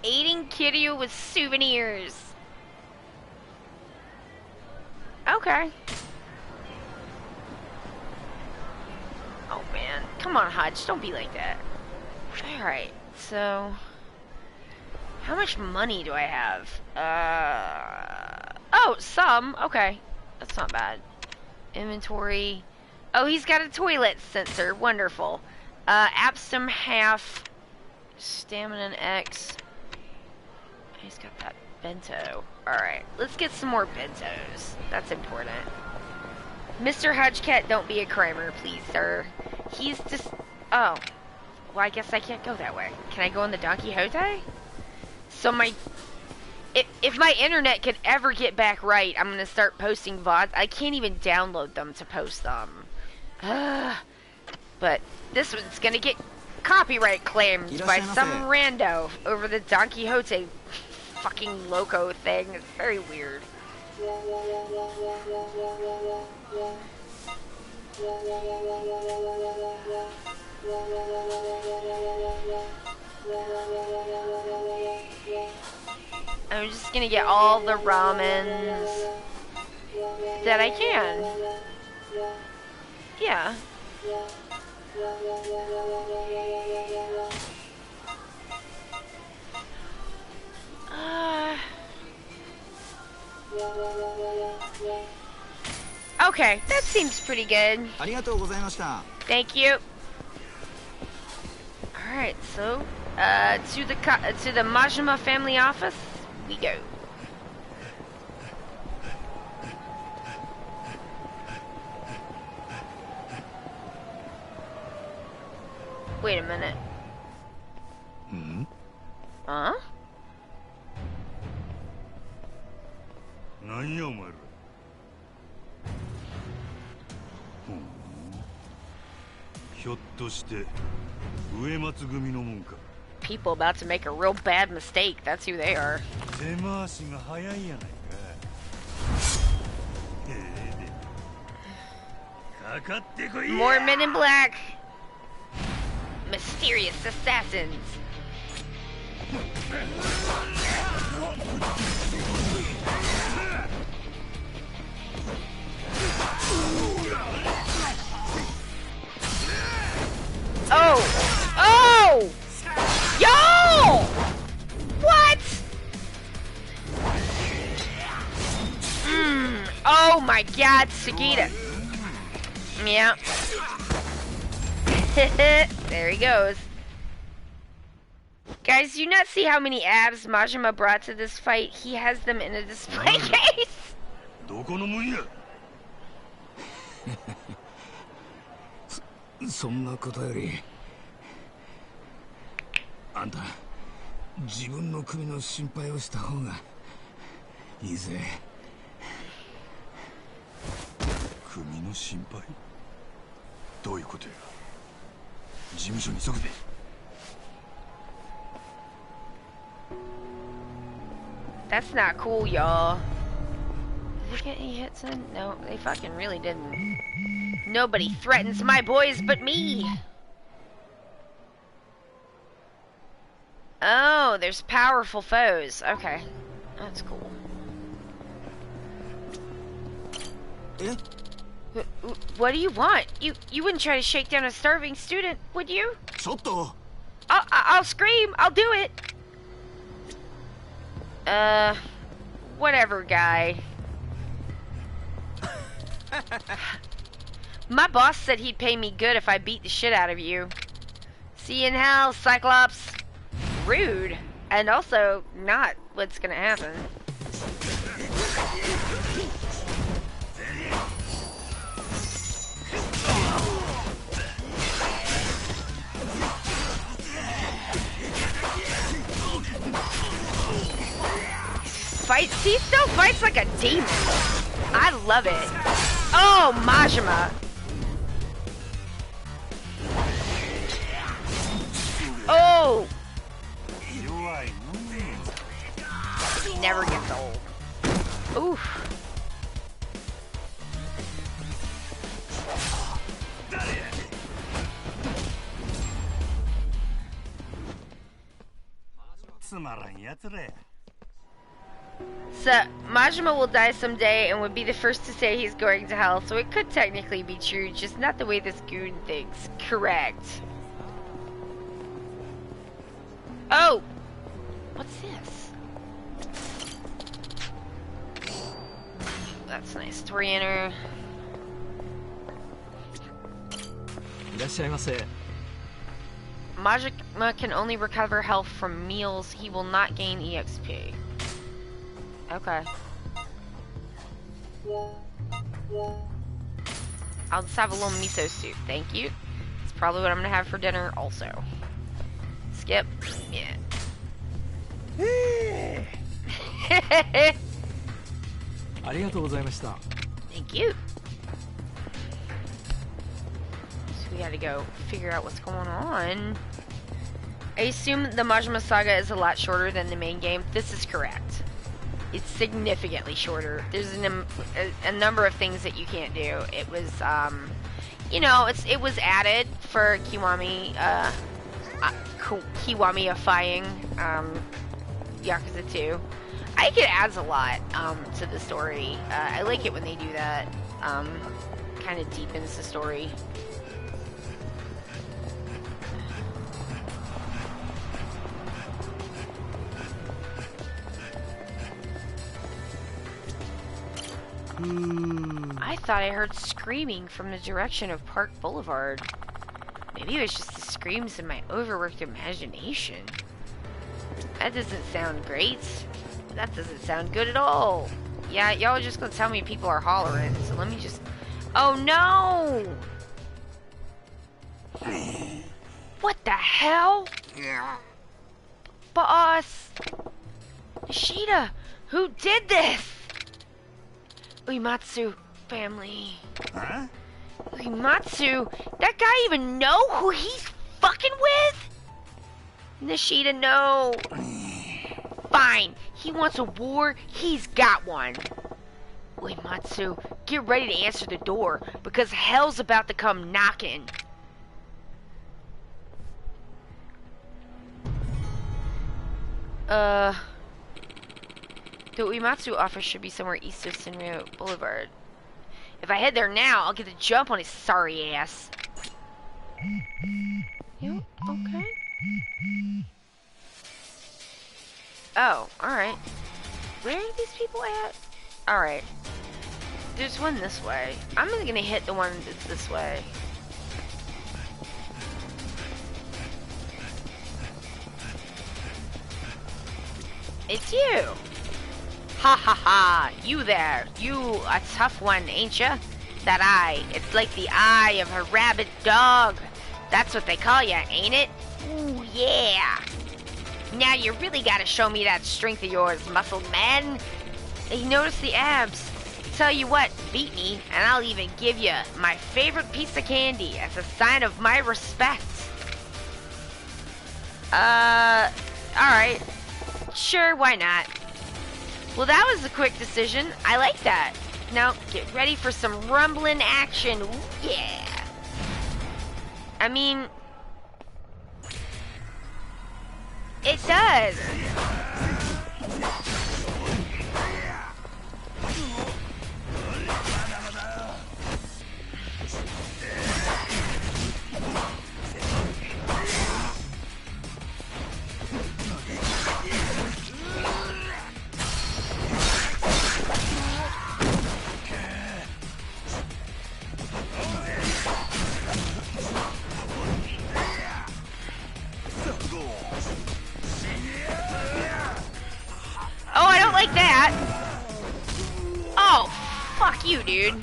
[SPEAKER 1] Aiding Kiryu with souvenirs. Okay. Oh man. Come on, Hodge. Don't be like that. Alright, so... how much money do I have? Oh, some. Okay. That's not bad. Inventory. Oh, he's got a toilet sensor. Wonderful. Abstum half. Stamina X. He's got that bento. Alright, let's get some more bentos. That's important. Mr. Hodgecat, don't be a crimer, please, sir. He's just... oh. Well, I guess I can't go that way. Can I go on the Don Quixote? So my... If my internet could ever get back right, I'm gonna start posting VODs. I can't even download them to post them. But this one's gonna get copyright claimed by some rando over the Don Quixote fucking loco thing. It's very weird. I'm just gonna get all the ramens that I can. Yeah. Okay, that seems pretty good. Thank you. Alright, so, to the Majima family office we go. Wait a minute. Huh?
[SPEAKER 6] なんやお前ら。ひょっとして植松組のもんか。
[SPEAKER 1] People about to make a real bad mistake. That's who they are.
[SPEAKER 6] 手回しが早いやないか。かかってこいや。
[SPEAKER 1] More men in black. Mysterious assassins. Oh! Oh! Yo! What? Oh my god, Sagita. Yeah. There he goes. Guys, do you not see how many abs Majima brought to this fight? He has them in a display case.
[SPEAKER 6] どこのもんや。
[SPEAKER 2] そんなことよりあんた自分の首の心配をした方がいいぜ。
[SPEAKER 6] 首の心配？どういうことや。事務所に急ぐぜ。
[SPEAKER 1] That's not cool, y'all. Did they get any hits in? No, they fucking really didn't. Nobody threatens my boys but me. Oh, there's powerful foes. Okay, that's cool.
[SPEAKER 8] Eh?
[SPEAKER 1] What do you want? You wouldn't try to shake down a starving student, would you?
[SPEAKER 8] ちょっと。
[SPEAKER 1] I'll scream. I'll do it. Whatever, guy. My boss said he'd pay me good if I beat the shit out of you. See you in hell, Cyclops. Rude. And also, not what's gonna happen. fights. He still fights like a demon. I love it. Oh, Majima. Oh. He never gets old. Oof. So, Majima will die someday and would be the first to say he's going to hell, so it could technically be true, just not the way this goon thinks. Correct. Oh! What's this? That's nice. Torianer. Majima can only recover health from meals. He will not gain EXP. Okay. I'll just have a little miso soup. Thank you. It's probably what I'm gonna have for dinner also. Skip. Yeah. Thank you. So we gotta go figure out what's going on. I assume the Majima Saga is a lot shorter than the main game. This is correct. It's significantly shorter. There's a number of things that you can't do. It was, you know, it was added for Kiwami, Kiwami-ifying, Yakuza 2. I think it adds a lot, to the story. I like it when they do that. Kind of deepens the story. I thought I heard screaming from the direction of Park Boulevard. Maybe it was just the screams in my overworked imagination. That doesn't sound great. That doesn't sound good at all. Yeah, y'all are just gonna tell me people are hollering, so let me just... Oh no! What the hell? Boss! Nishida, who did this? Uematsu family.
[SPEAKER 6] Huh?
[SPEAKER 1] Uematsu? That guy even know who he's fucking with? Nishida, no. Fine. He wants a war, he's got one. Uematsu, get ready to answer the door, because hell's about to come knocking. The Uematsu office should be somewhere east of Senryo Boulevard. If I head there now, I'll get the jump on his sorry ass. You okay? Oh, alright. Where are these people at? Alright. There's one this way. I'm gonna hit the one that's this way. It's you! Ha ha ha! You there! You a tough one, ain't ya? That eye, it's like the eye of a rabid dog. That's what they call ya, ain't it? Ooh, yeah! Now you really gotta show me that strength of yours, muscled man. Hey, notice the abs. Tell you what, beat me, and I'll even give you my favorite piece of candy as a sign of my respect. Alright. Sure, why not? Well, that was a quick decision. I like that. Now, get ready for some rumbling action. Ooh, yeah. I mean... It does. Oh, I don't like that. Oh, fuck you, dude.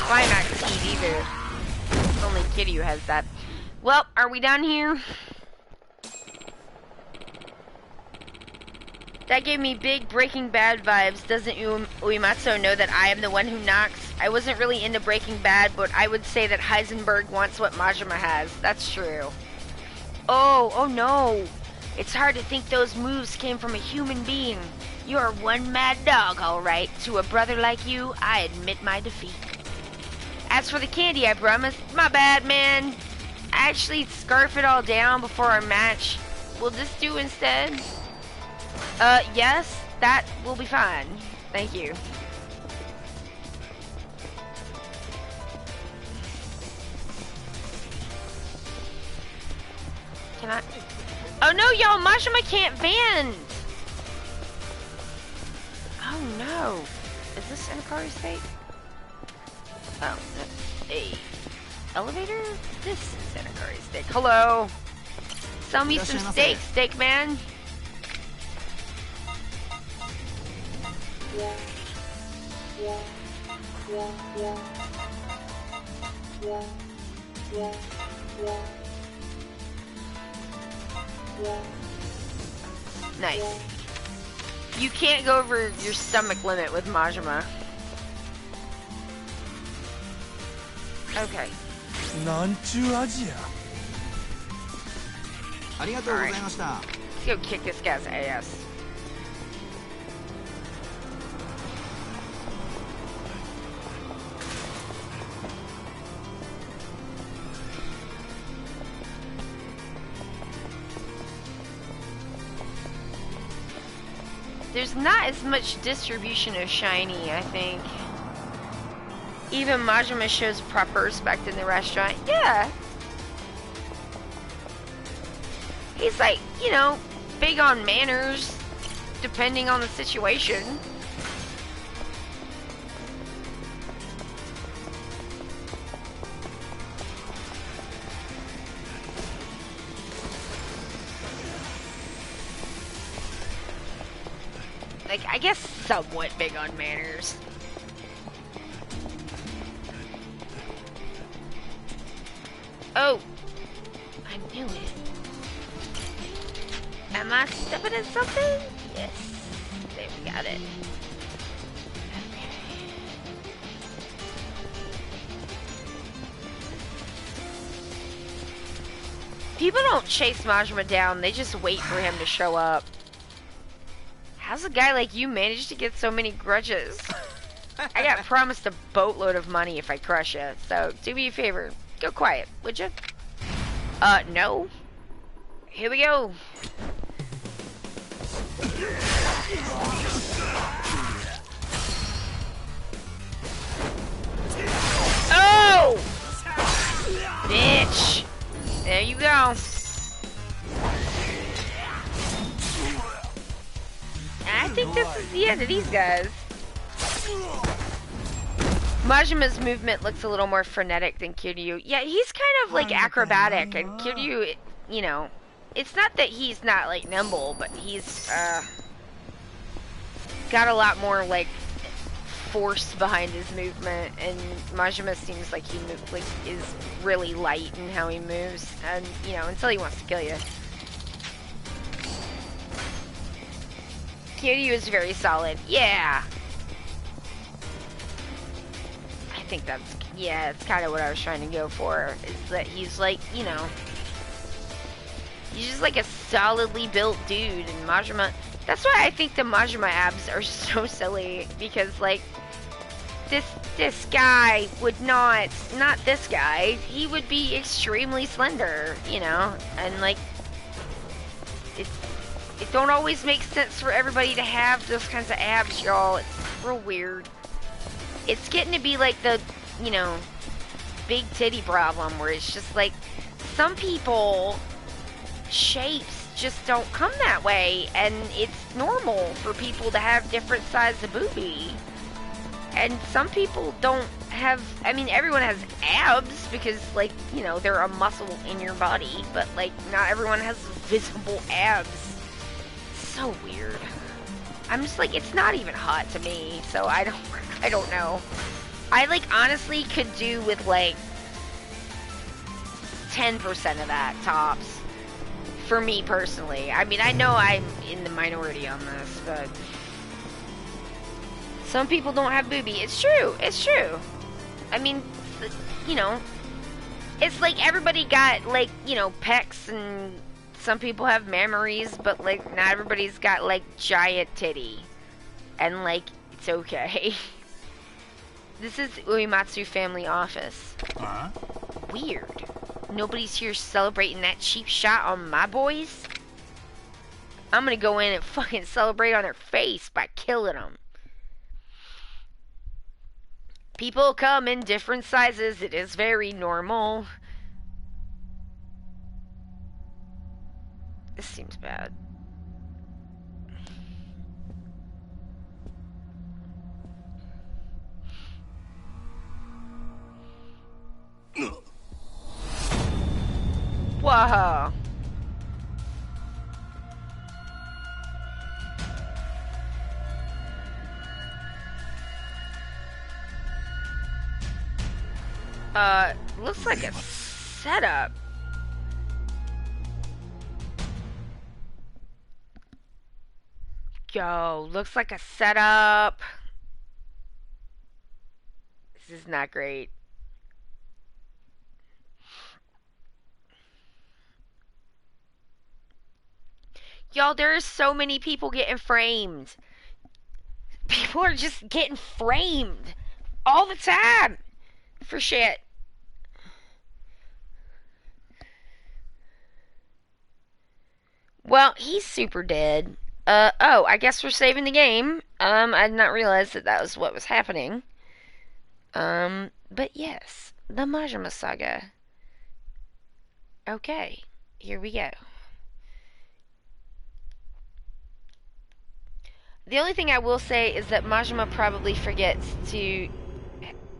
[SPEAKER 1] climax heat either. Only Kiryu has that. Well, are we done here? That gave me big Breaking Bad vibes. Doesn't Uematsu know that I am the one who knocks? I wasn't really into Breaking Bad, but I would say that Heisenberg wants what Majima has. That's true. Oh no. It's hard to think those moves came from a human being. You're one mad dog, alright. To a brother like you, I admit my defeat. As for the candy I promised, my bad, man. I actually scarf it all down before our match. Will this do instead? Yes, that will be fine. Thank you. Can I? Oh no, y'all, Majima can't vent! Oh no. Is this Inakari State? Oh, that's a elevator? This is Inakari Steak. Hello! Sell me some steak, steak man! Nice. You can't go over your stomach limit with Majima. Okay. Alright. Let's go kick this guy's ass. There's not as much distribution of shiny, I think. Even Majima shows proper respect in the restaurant. Yeah. He's like, you know, big on manners, depending on the situation. Like, I guess somewhat big on manners. Oh! I knew it. Am I stepping in something? Yes. There, we got it. Okay. People don't chase Majima down, they just wait for him to show up. How's a guy like you manage to get so many grudges? I got promised a boatload of money if I crush you, so do me a favor. Go quiet, would you? No. Here we go. Oh! Bitch! There you go. I think this is the end of these guys. Majima's movement looks a little more frenetic than Kiryu. Yeah, he's kind of like acrobatic, and Kiryu, you know, it's not that he's not like nimble, but he's got a lot more like force behind his movement, and Majima seems like is really light in how he moves, and you know, until he wants to kill you. Kiryu is very solid. Yeah. I think that's, yeah, it's kind of what I was trying to go for. Is that he's like, you know, he's just like a solidly built dude, and Majima, that's why I think the Majima abs are so silly, because like, this guy would not this guy, he would be extremely slender, you know, and like, it don't always make sense for everybody to have those kinds of abs, y'all. It's real weird. It's getting to be like the, you know, big titty problem, where it's just like, some people, shapes just don't come that way, and it's normal for people to have different sizes of boobie. And some people don't have, I mean, everyone has abs, because, like, you know, they're a muscle in your body, but, like, not everyone has visible abs. So weird. I'm just like, it's not even hot to me, so I don't know. I like honestly could do with like 10% of that tops. For me personally. I mean, I know I'm in the minority on this, but some people don't have boobie. It's true. It's true. I mean, you know, it's like everybody got like, you know, pecs, and some people have mammaries, but like not everybody's got like giant titty. And like, it's okay. This is Uematsu family office.
[SPEAKER 7] Huh?
[SPEAKER 1] Weird. Nobody's here celebrating that cheap shot on my boys. I'm gonna go in and fucking celebrate on their face by killing them. People come in different sizes. It is very normal. This seems bad. Whoa. Looks like a setup. Yo, looks like a setup. This is not great. Y'all, there are so many people getting framed. People are just getting framed all the time for shit. Well, he's super dead. Oh, I guess we're saving the game. I did not realize that that was what was happening. But yes, the Majima Saga. Okay, here we go. The only thing I will say is that Majima probably forgets to...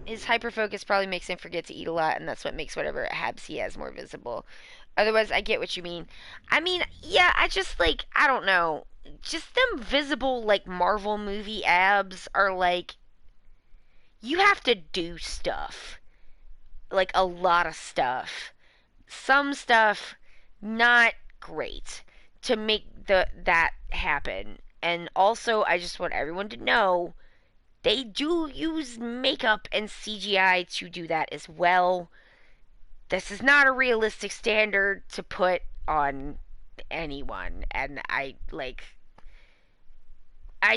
[SPEAKER 1] His hyperfocus probably makes him forget to eat a lot, and that's what makes whatever abs he has more visible. Otherwise, I get what you mean. I mean, yeah, I just, like, I don't know. Just them visible, like, Marvel movie abs are, like... You have to do stuff. Like, a lot of stuff. Some stuff, not great to make that happen. And also, I just want everyone to know they do use makeup and CGI to do that as well. This is not a realistic standard to put on anyone. And I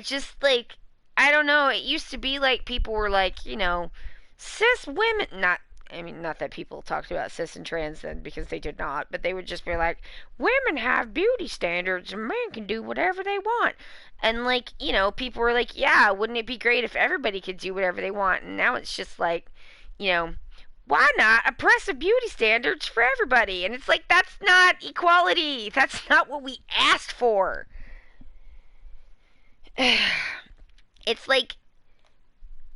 [SPEAKER 1] just, like, I don't know. It used to be like people were like, you know, cis women, not that people talked about cis and trans then, because they did not, but they would just be like, women have beauty standards and men can do whatever they want. And, like, you know, people were like, yeah, wouldn't it be great if everybody could do whatever they want? And now it's just like, you know, why not oppressive beauty standards for everybody? And it's like, that's not equality. That's not what we asked for. It's like,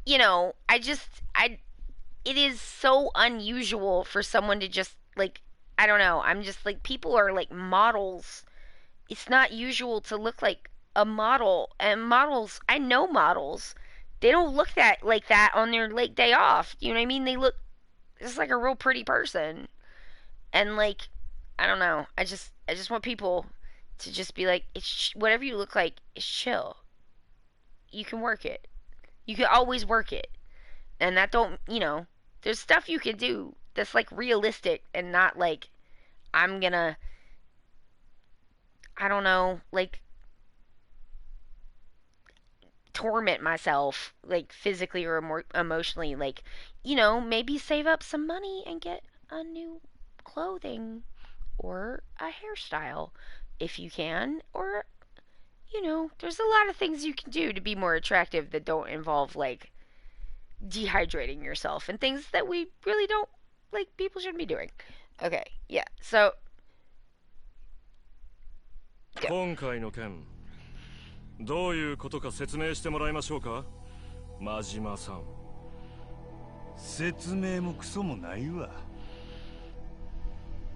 [SPEAKER 1] you know, it is so unusual for someone to just, like, I don't know, I'm just like, people are like models. It's not usual to look like a model, and models, I know models, they don't look that like that on their like day off. You know what I mean? They look just like a real pretty person. And like, I don't know, I just want people to just be like, it's whatever you look like is chill. You can work it. You can always work it. And that don't, you know, there's stuff you can do that's like realistic and not like, I'm gonna, I don't know, like, torment myself, like, physically or emotionally. Like, you know, maybe save up some money and get a new clothing or a hairstyle if you can. Or, you know, there's a lot of things you can do to be more attractive that don't involve, like, dehydrating yourself and things that we really don't, like, people shouldn't be doing. Okay, yeah, so
[SPEAKER 4] 今回の件どういうことか説明してもらいましょうか、真島さん。
[SPEAKER 6] 説明もクソもないわ。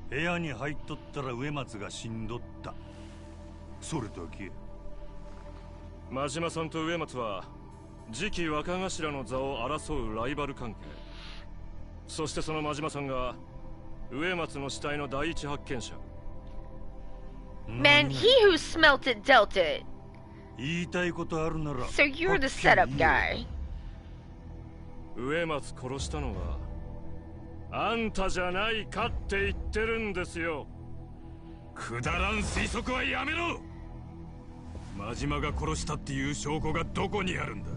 [SPEAKER 6] 部屋に入っとったら植松が死んどった、それだけ。
[SPEAKER 4] 真島さんと植松は次期若頭の座を争うライバル関係。そしてその真島さんが植松の死体の第一発見者。
[SPEAKER 1] Man, he who smelt it dealt it.
[SPEAKER 6] 言いたいことあるなら
[SPEAKER 1] So you're the setup guy.
[SPEAKER 4] 植松殺したのはあんたじゃないかって言ってるんですよ。
[SPEAKER 5] くだらん推測はやめろ。真島が殺したっていう証拠がどこにあるんだ。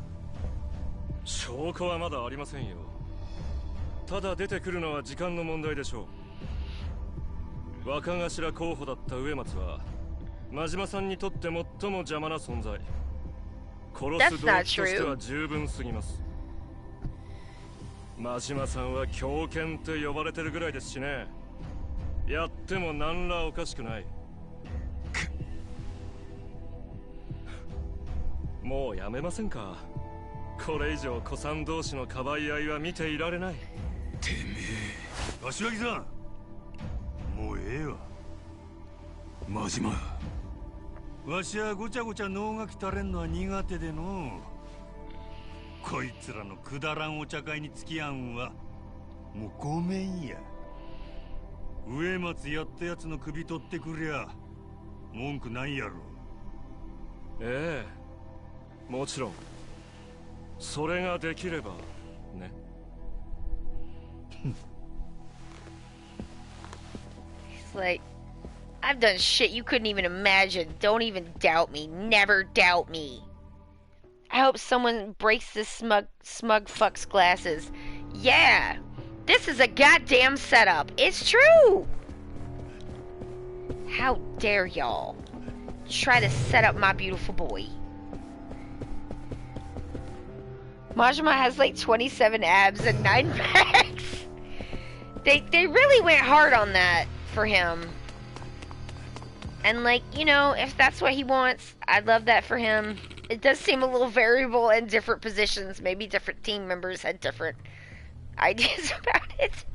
[SPEAKER 4] 証拠はまだありませんよ。ただ出てくるのは時間の問題でしょう。若頭候補だった植松は真島さんにとって最も邪魔な存在。殺す動機としては十分すぎます。真島さんは狂犬って呼ばれてるぐらいですしね。やっても何らおかしくない。もうやめませんか。これ以上子さん同士のかばい合いは見ていられない。
[SPEAKER 6] てめえ、柏木さん、もうええわ。
[SPEAKER 5] 真島、
[SPEAKER 6] わしはごちゃごちゃ能書き垂れんのは苦手での。こいつらのくだらんお茶会に付き合うんはもうごめんや。植松やったやつの首取ってくりゃ文句ないやろ。
[SPEAKER 4] ええ、もちろんそれができればね。
[SPEAKER 1] He's like, I've done shit you couldn't even imagine. Don't even doubt me. Never doubt me. I hope someone breaks this smug fuck's glasses. Yeah, this is a goddamn setup. It's true. How dare y'all try to set up my beautiful boy. Majima has like 27 abs and 9 packs. They really went hard on that for him. And like, you know, if that's what he wants, I'd love that for him. It does seem a little variable in different positions. Maybe different team members had different ideas about it.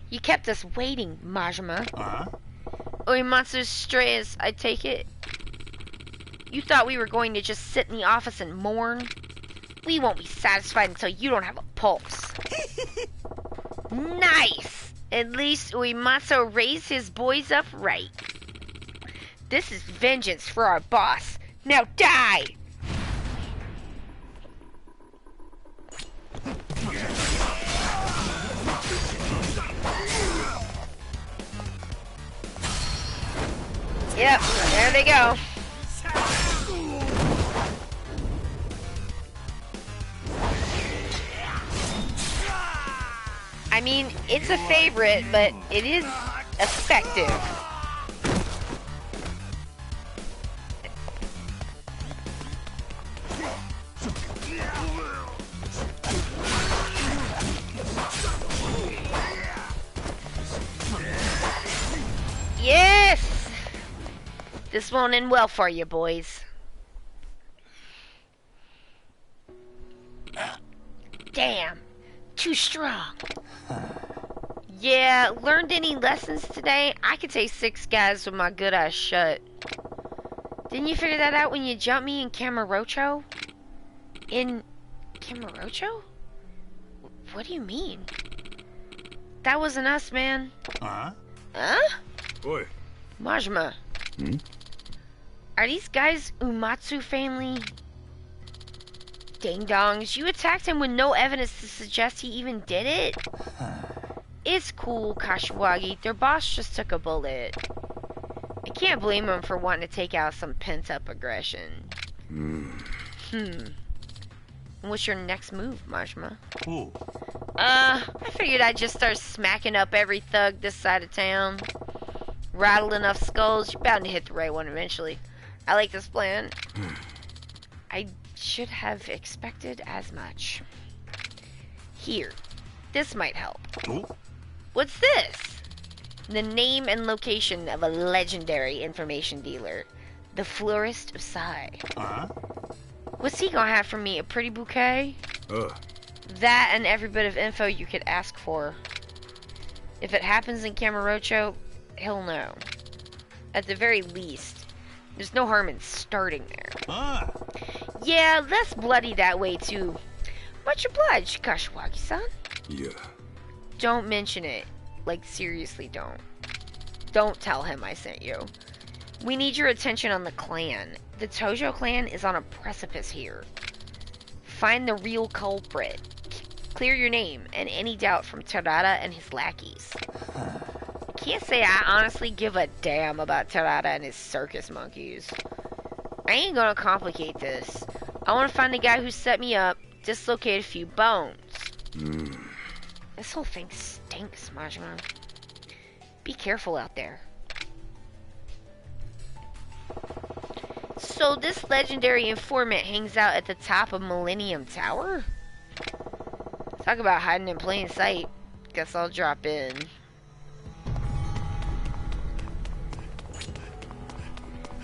[SPEAKER 1] You kept us waiting, Majima. Uematsu's strays, I take it. You thought we were going to just sit in the office and mourn? We won't be satisfied until you don't have a pulse. Nice! At least Uematsu raised his boys up right. This is vengeance for our boss. Now die! Yep, there they go. I mean, it's a favorite, but it is effective. Yes! This won't end well for you, boys. Damn, too strong. Yeah, learned any lessons today? I could take 6 guys with my good eyes shut. Didn't you figure that out when you jumped me in Kamurocho? In Kamurocho? What do you mean? That wasn't us, man.
[SPEAKER 6] Huh?
[SPEAKER 1] Huh?
[SPEAKER 5] Oi.
[SPEAKER 1] Majima. Are these guys Uematsu family? Ding dongs, you attacked him with no evidence to suggest he even did it? It's cool, Kashiwagi. Their boss just took a bullet. I can't blame him for wanting to take out some pent-up aggression. What's your next move, Majima?
[SPEAKER 6] Oh.
[SPEAKER 1] I figured I'd just start smacking up every thug this side of town. Rattle enough skulls, you're bound to hit the right one eventually. I like this plan. I should have expected as much. Here, this might help.
[SPEAKER 6] Oh.
[SPEAKER 1] What's this? The name and location of a legendary information dealer, the Florist of Sai. What's he gonna have for me? A pretty bouquet? That and every bit of info you could ask for. If it happens in Kamurocho, he'll know. At the very least, there's no harm in starting there. Yeah, less bloody that way too. Much obliged, Kashiwagi-san.
[SPEAKER 3] Yeah.
[SPEAKER 1] Don't mention it. Like, seriously, don't. Don't tell him I sent you. We need your attention on the clan. The Tojo clan is on a precipice here. Find the real culprit. Clear your name and any doubt from Terada and his lackeys. I can't say I honestly give a damn about Terada and his circus monkeys. I ain't gonna complicate this. I want to find the guy who set me up, dislocate a few bones. This whole thing stinks, Majima. Be careful out there. So this legendary informant hangs out at the top of Millennium Tower? Talk about hiding in plain sight. Guess I'll drop in.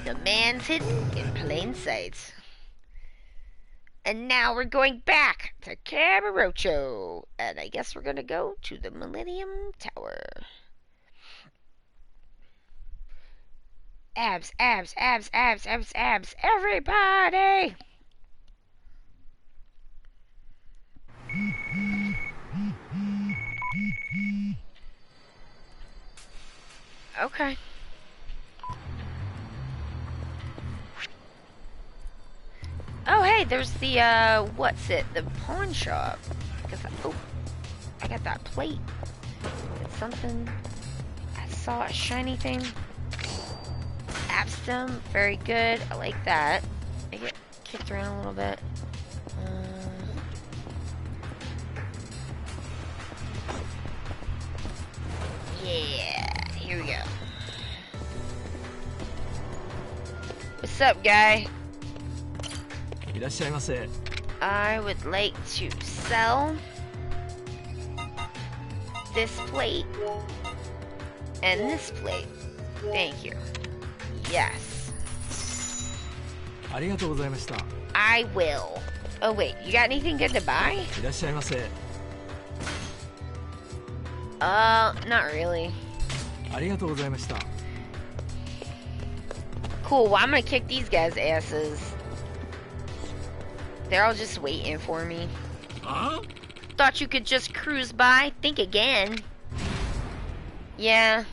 [SPEAKER 1] The man's hidden in plain sight. And now we're going back to Kamurocho. And I guess we're gonna go to the Millennium Tower. Abs, abs, abs, abs, abs, abs. Everybody! Okay. Oh, hey, there's the, what's it? The pawn shop. Oh, I got that plate. It's something. I saw a shiny thing. Abstem, very good. I like that. I get kicked around a little bit. Yeah, here we go. What's up, guy? I would like to sell this plate and this plate. Thank you. Yes. I will. Oh wait, you got anything good to buy? Not really. Cool, well I'm gonna kick these guys' asses. They're all just waiting for me.
[SPEAKER 5] Huh?
[SPEAKER 1] Thought you could just cruise by? Think again. Yeah.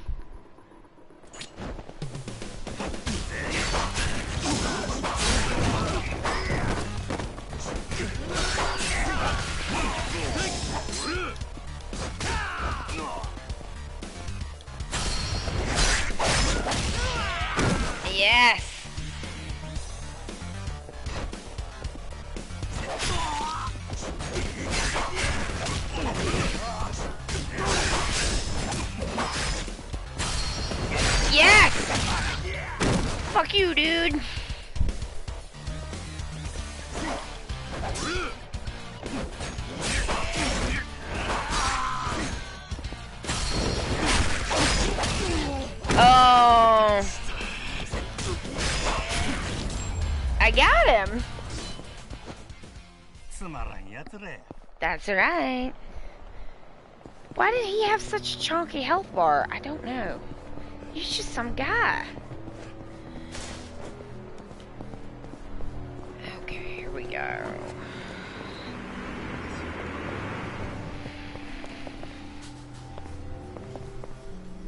[SPEAKER 1] Yes. Yes! Fuck you, dude. Oh. I got him. That's right. Why did he have such a chunky health bar? I don't know. He's just some guy. Okay, here we go.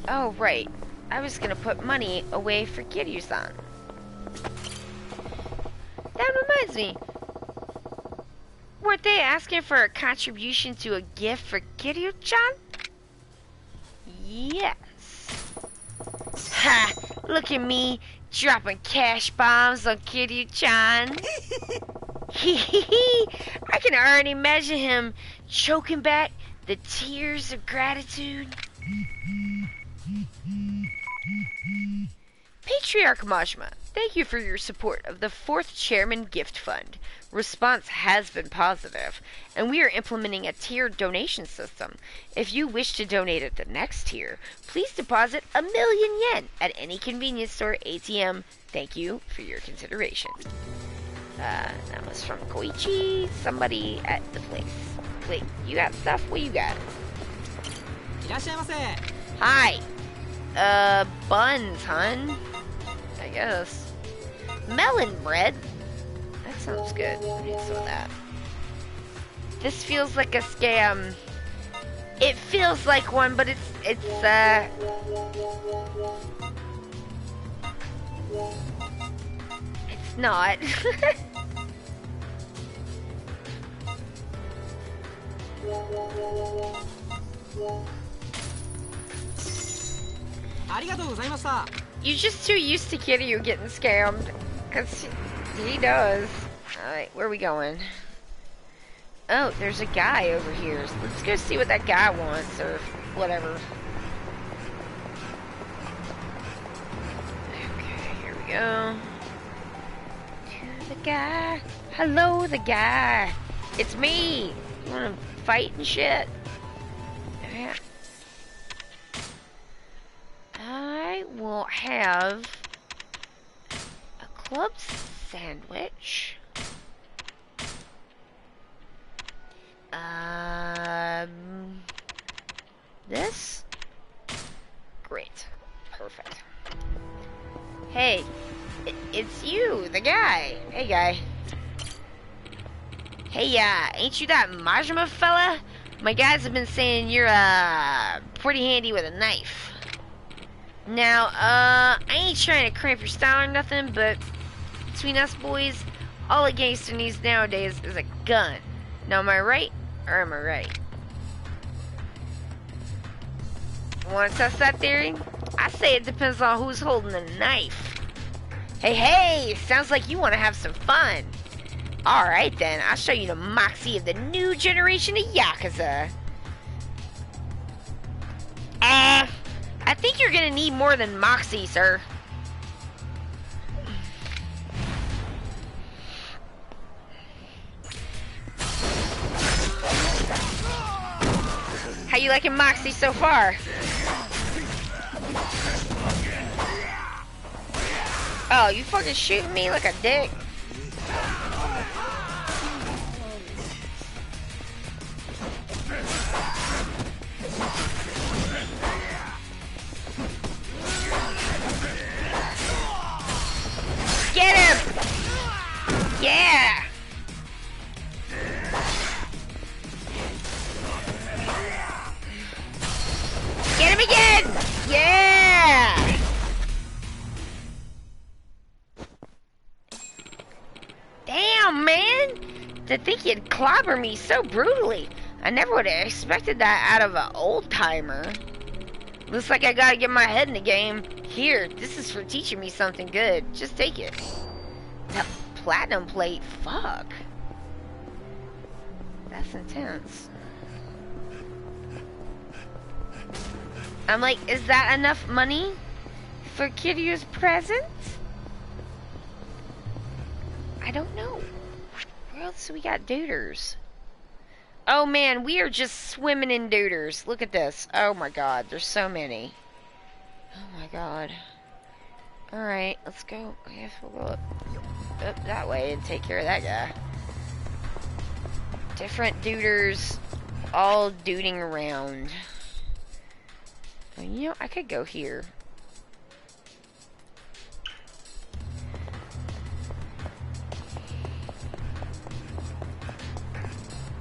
[SPEAKER 1] Oh, right. I was gonna put money away for Kiryu-san. That reminds me. Weren't they asking for a contribution to a gift for Kiryu-chan? Yes. Ha! Look at me, dropping cash bombs on Kiryu-chan. Hee. I can already imagine him choking back the tears of gratitude. Patriarch Majima, thank you for your support of the 4th Chairman Gift Fund. Response has been positive, and we are implementing a tiered donation system. If you wish to donate at the next tier, please deposit 1,000,000 yen at any convenience store ATM. Thank you for your consideration. That was from Koichi, somebody at the place. Wait, you got stuff? What you got? Hi. Buns, hun. I guess. Melon bread. That's sounds good. Let me some of that. This feels like a scam. It feels like one, but it's not. You're just too used to Kiryu getting scammed. Because he does. Alright, where are we going? Oh, there's a guy over here. So let's go see what that guy wants, or whatever. Okay, here we go. To the guy. Hello, the guy. It's me. You wanna fight and shit? Yeah. I will have a club sandwich. This? Great. Perfect. Hey, it's you, the guy. Hey, guy. Hey, ain't you that Majima fella? My guys have been saying you're, pretty handy with a knife. Now, I ain't trying to cramp your style or nothing, but between us boys, all a gangster needs nowadays is a gun. Now, am I right, or am I right? Want to test that theory? I say it depends on who's holding the knife. Hey, sounds like you want to have some fun. Alright then, I'll show you the moxie of the new generation of Yakuza. I think you're gonna need more than moxie, sir. How you liking moxie so far? Oh, you fucking shooting me like a dick? Get him! Yeah! Get him again! Yeah! Damn, man! To think you'd clobber me so brutally. I never would have expected that out of an old-timer. Looks like I gotta get my head in the game. Here, this is for teaching me something good. Just take it. That platinum plate, fuck. That's intense. I'm like, is that enough money for Kiryu's present? I don't know. Where else we got duders? Oh man, we are just swimming in duders. Look at this. Oh my god, there's so many. Oh my god. Alright, let's go. I guess we'll go up that way and take care of that guy. Different duders, all duding around. Oh, you know, I could go here.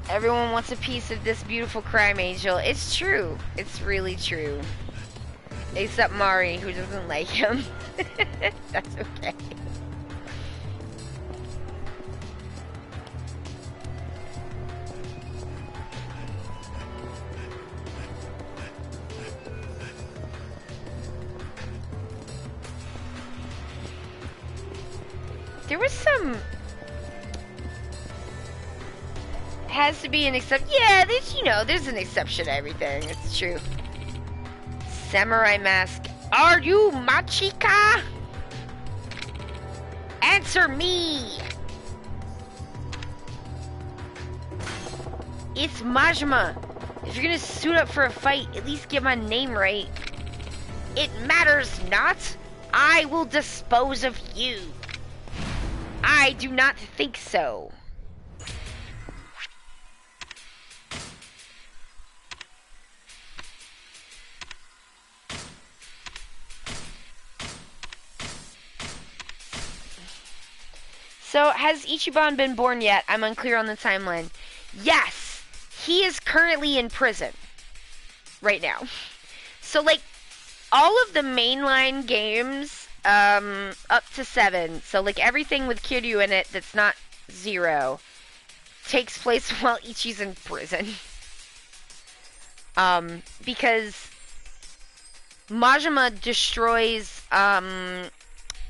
[SPEAKER 1] Everyone wants a piece of this beautiful crime angel. It's true. It's really true. Except Mari, who doesn't like him. That's okay. There was some... Has to be an exception. Yeah, there's, you know, there's an exception to everything. It's true. Samurai mask. Are you Machika? Answer me. It's Majima. If you're gonna suit up for a fight, at least get my name right. It matters not. I will dispose of you. I do not think so. So, has Ichiban been born yet? I'm unclear on the timeline. Yes, he is currently in prison right now. So, like, all of the mainline games, up to 7, so, like, everything with Kiryu in it that's not 0, takes place while Ichi's in prison. Because Majima destroys,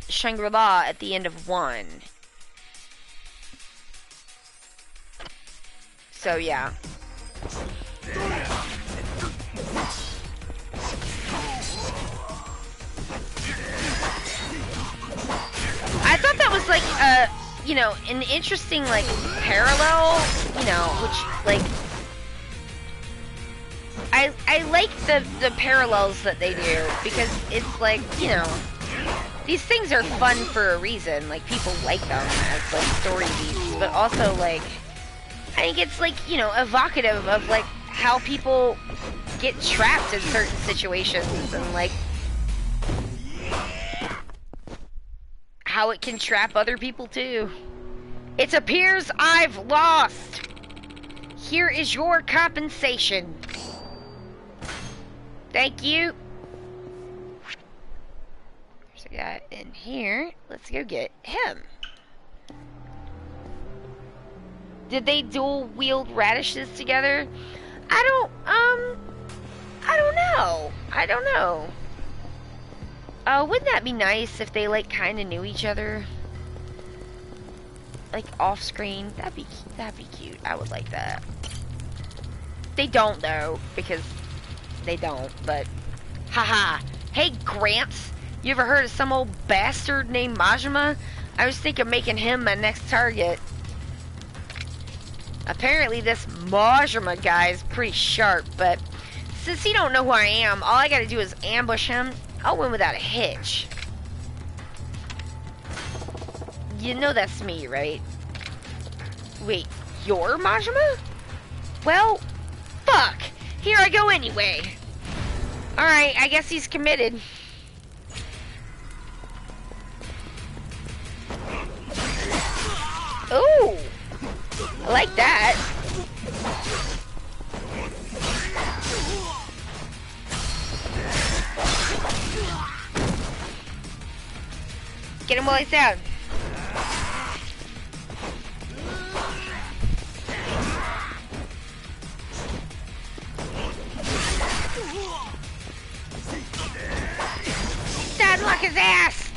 [SPEAKER 1] Shangri-La at the end of 1. So, yeah. I thought that was, like, you know, an interesting, like, parallel, you know, which, like, I like the parallels that they do, because it's, like, you know, these things are fun for a reason, like, people like them as, like, story beats, but also, like, I think it's, like, you know, evocative of, like, how people get trapped in certain situations, and, like, how it can trap other people, too. It appears I've lost. Here is your compensation. Thank you. So we got in here. Let's go get him. Did they dual wield radishes together? I don't know. I don't know. Wouldn't that be nice if they, like, kind of knew each other? Like, off screen? That'd be cute. I would like that. They don't, though, because they don't, but haha. Hey, Gramps, you ever heard of some old bastard named Majima? I was thinking of making him my next target. Apparently this Majima guy is pretty sharp, but since he don't know who I am, all I gotta do is ambush him. I'll win without a hitch. You know that's me, right? Wait, you're Majima? Well, fuck! Here I go anyway. Alright, I guess he's committed. Ooh! I like that. Get him while he's down. Lock his ass!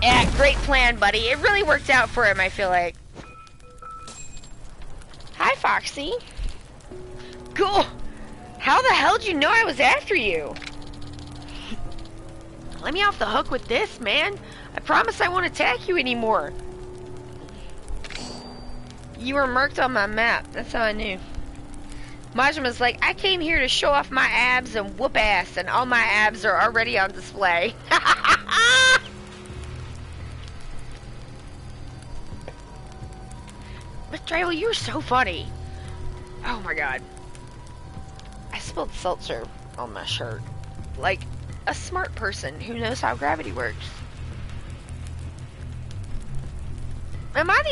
[SPEAKER 1] Yeah, great plan, buddy. It really worked out for him, I feel like. Hi, Foxy. Cool. How the hell did you know I was after you? Let me off the hook with this, man. I promise I won't attack you anymore. You were marked on my map. That's how I knew. Majima's like, I came here to show off my abs and whoop ass, and all my abs are already on display. But Drayle, you're so funny. Oh my god. I spilled seltzer on my shirt. Like a smart person who knows how gravity works. Am I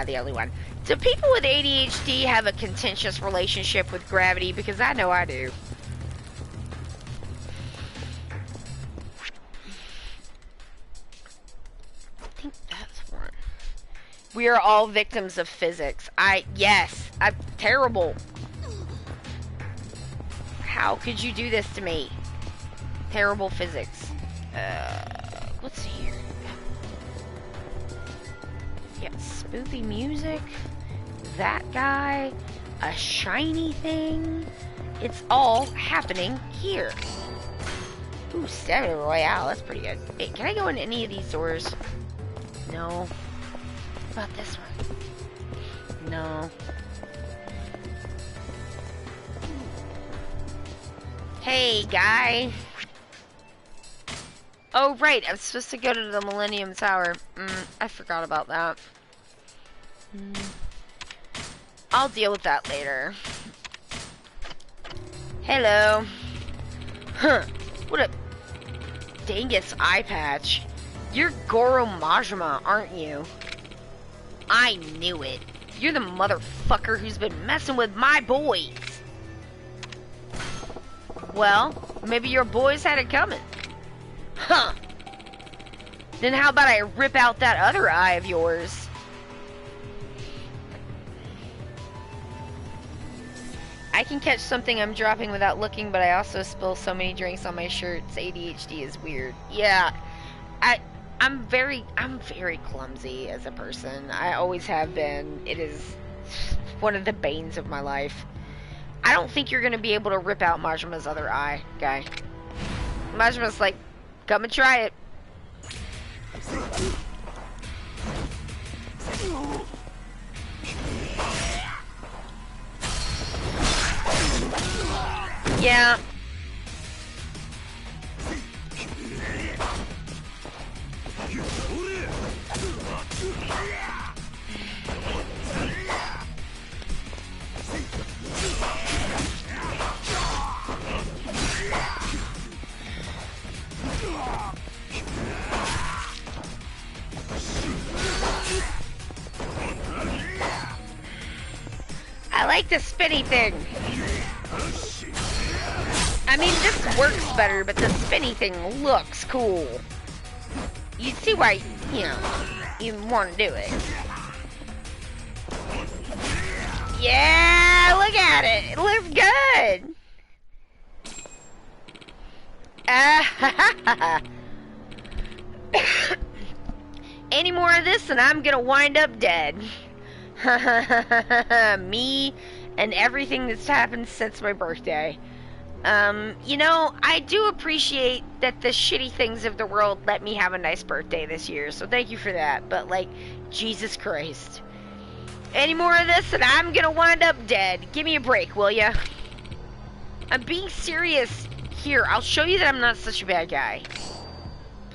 [SPEAKER 1] the only one? Do people with ADHD have a contentious relationship with gravity? Because I know I do. I think that's one. We are all victims of physics. Yes, I'm terrible. How could you do this to me? Terrible physics. What's here? Yeah, spoofy music. That guy. A shiny thing. It's all happening here. Ooh, Stamina Royale. That's pretty good. Hey, can I go in any of these doors? No. What about this one? No. Hey, guy. Oh, right. I'm supposed to go to the Millennium Tower. I forgot about that. I'll deal with that later. Hello. Huh. What a dangus eye patch. You're Goro Majima, aren't you? I knew it. You're the motherfucker who's been messing with my boys. Well, maybe your boys had it coming. Huh. Then how about I rip out that other eye of yours? I can catch something I'm dropping without looking, but I also spill so many drinks on my shirts. ADHD is weird. Yeah. I'm very clumsy as a person. I always have been. It is one of the banes of my life. I don't think you're gonna be able to rip out Majima's other eye, guy. Majima's like, come and try it. Yeah. I like the spinny thing. I mean, this works better, but the spinny thing looks cool. You see why, you know, you want to do it. Yeah, look at it. It looks good. Any more of this and I'm gonna wind up dead. Me and everything that's happened since my birthday. You know, I do appreciate that the shitty things of the world let me have a nice birthday this year, so thank you for that, but like, Jesus Christ. Any more of this and I'm gonna wind up dead. Give me a break, will ya? I'm being serious. Here, I'll show you that I'm not such a bad guy.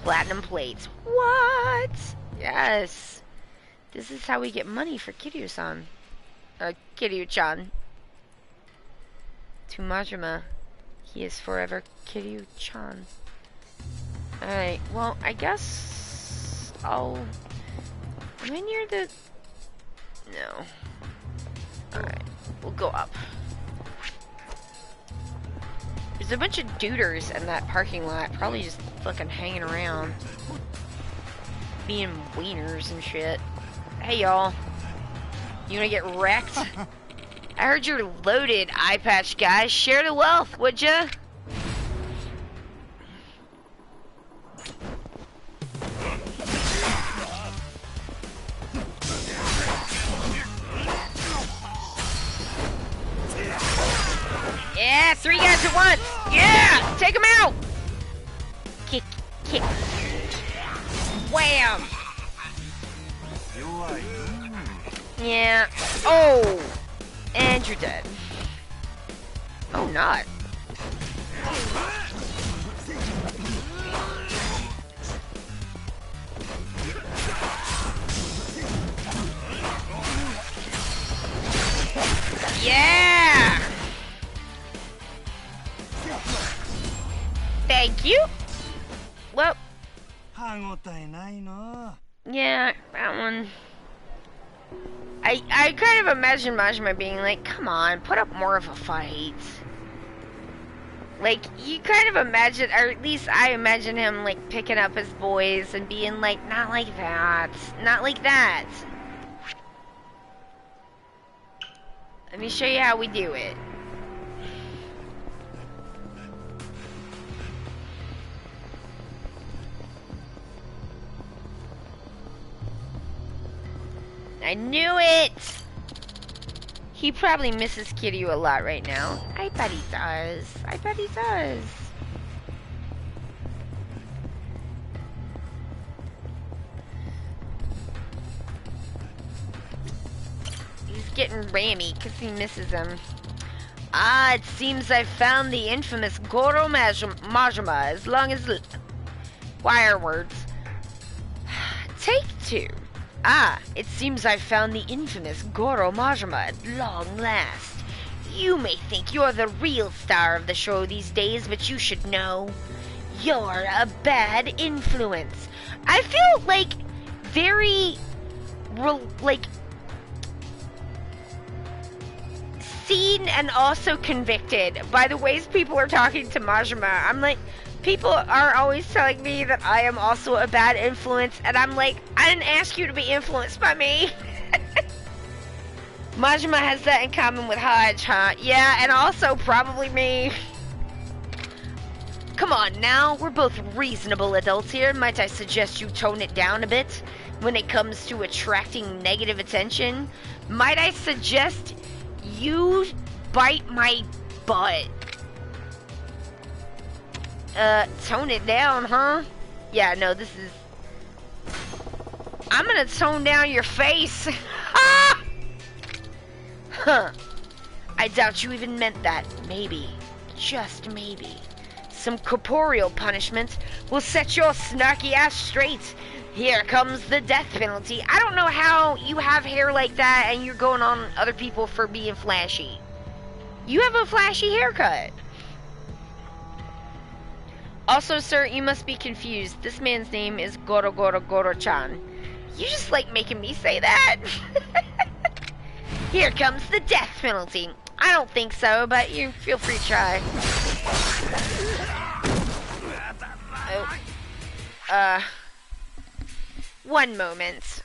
[SPEAKER 1] Platinum plates. What? Yes. This is how we get money for Kiryu-san. Kiryu-chan. To Majima. He is forever Kiryu-chan. Alright, well, I guess I'll... Am I near the... No. Alright, we'll go up. There's a bunch of duders in that parking lot, probably just fucking hanging around. Being wieners and shit. Hey y'all. You wanna get wrecked? I heard you're loaded, eye patch guys. Share the wealth, would ya? Yeah, 3 guys at once. Yeah, take them out. Kick, kick. Wham. Yeah. Oh, and you're dead. Oh, not. Yeah. Thank you. Well. Yeah, that one. I kind of imagine Majima being like, come on, put up more of a fight. Like, you kind of imagine, or at least I imagine him, like, picking up his boys and being like, not like that. Not like that. Let me show you how we do it. I knew it! He probably misses Kiryu a lot right now. I bet he does. I bet he does. He's getting rammy because he misses him. Ah, it seems I found the infamous Goro Majima as long as... Wire words. Take 2. Ah, it seems I've found the infamous Goro Majima at long last. You may think you're the real star of the show these days, but you should know. You're a bad influence. I feel like very like seen and also convicted by the ways people are talking to Majima. I'm like, people are always telling me that I am also a bad influence, and I'm like, I didn't ask you to be influenced by me. Majima has that in common with Hodge, huh? Yeah, and also probably me. Come on now, we're both reasonable adults here. Might I suggest you tone it down a bit when it comes to attracting negative attention? Might I suggest you bite my butt? Tone it down, huh? Yeah, no, this is... I'm gonna tone down your face. Ah! Huh. I doubt you even meant that. Maybe. Just maybe. Some corporeal punishment will set your snarky ass straight. Here comes the death penalty. I don't know how you have hair like that and you're going on other people for being flashy. You have a flashy haircut. Also, sir, you must be confused. This man's name is Goro Goro Goro-chan. You just like making me say that? Here comes the death penalty. I don't think so, but you feel free to try. Oh. One moment.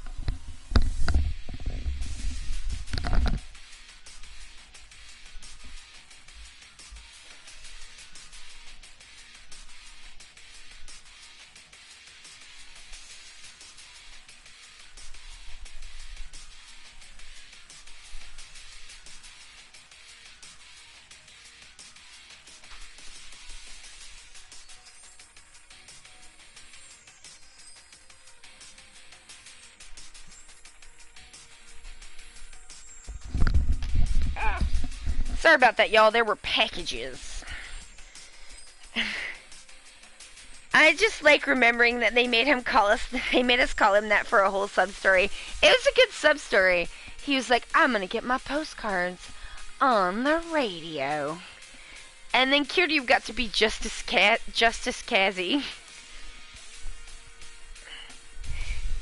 [SPEAKER 1] Sorry about that, y'all. There were packages. I just like remembering that they made us call him that for a whole sub-story. It was a good sub-story. He was like, I'm gonna get my postcards on the radio. And then Kiryu got to be Justice Kazi.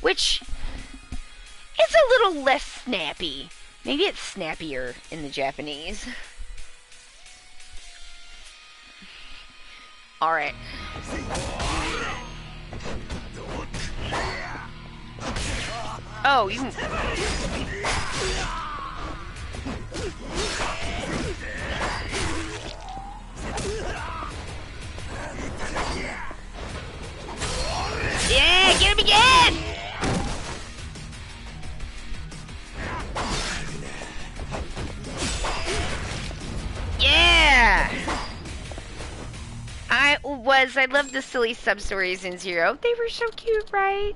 [SPEAKER 1] Which is a little less snappy. Maybe it's snappier in the Japanese. Alright. Oh, you... Yeah, get him again! Yeah! I loved the silly sub-stories in Zero. They were so cute, right?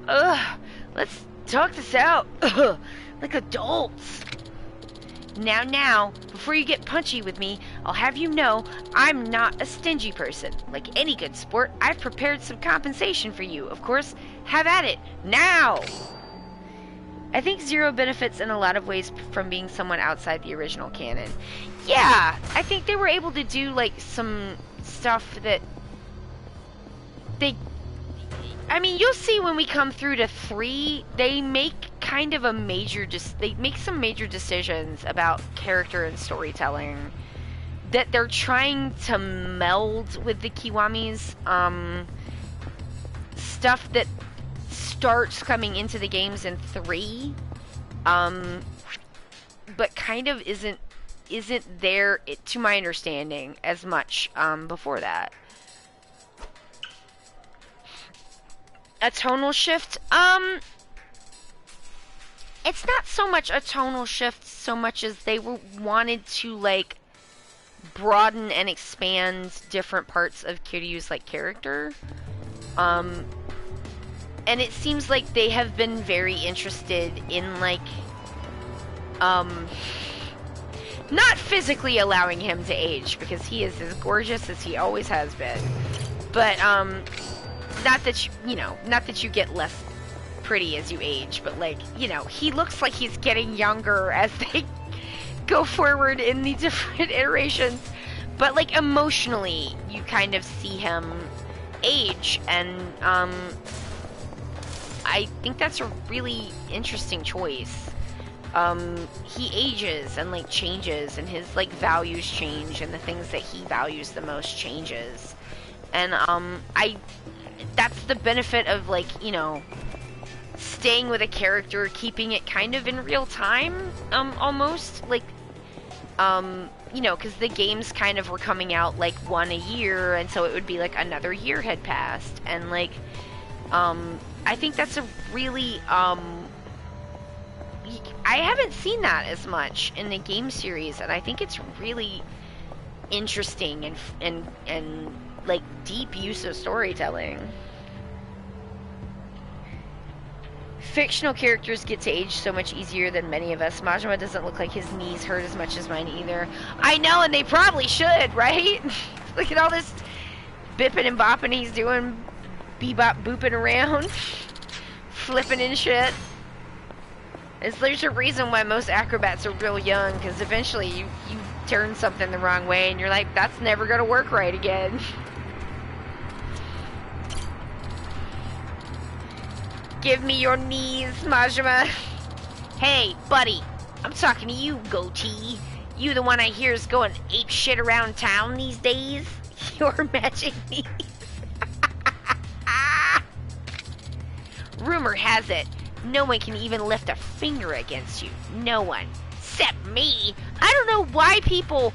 [SPEAKER 1] Ugh, let's talk this out. Ugh, like adults. Now, before you get punchy with me, I'll have you know I'm not a stingy person. Like any good sport, I've prepared some compensation for you. Of course, have at it, now! I think Zero benefits in a lot of ways from being someone outside the original canon. Yeah, I think they were able to do, like, some stuff that I mean, you'll see when we come through to 3, they make kind of a major, they make some major decisions about character and storytelling that they're trying to meld with the Kiwamis, stuff that starts coming into the games in 3, but kind of isn't there, to my understanding, as much before that. A tonal shift? It's not so much a tonal shift so much as they wanted to, like, broaden and expand different parts of Kiryu's, like, character. And it seems like they have been very interested in, like, not physically allowing him to age, because he is as gorgeous as he always has been. But, not that you get less pretty as you age, but, like, you know, he looks like he's getting younger as they go forward in the different iterations. But, like, emotionally, you kind of see him age, and, I think that's a really interesting choice. He ages and like changes, and his like values change, and the things that he values the most changes. And that's the benefit of, like, you know, staying with a character, keeping it kind of in real time, almost like, you know, because the games kind of were coming out like one a year, and so it would be like another year had passed, and like, I think that's a really, I haven't seen that as much in the game series, and I think it's really interesting and like deep use of storytelling. Fictional characters get to age so much easier than many of us. Majima doesn't look like his knees hurt as much as mine either. I know, and they probably should, right? Look at all this bipping and bopping he's doing, bebop booping around, flipping and shit. There's a reason why most acrobats are real young, because eventually you turn something the wrong way and you're like, that's never gonna work right again. Give me your knees, Majima. Hey, buddy, I'm talking to you, Goatee. You the one I hear is going ape shit around town these days? Your magic knees. Rumor has it, no one can even lift a finger against you. No one. Except me. I don't know why people...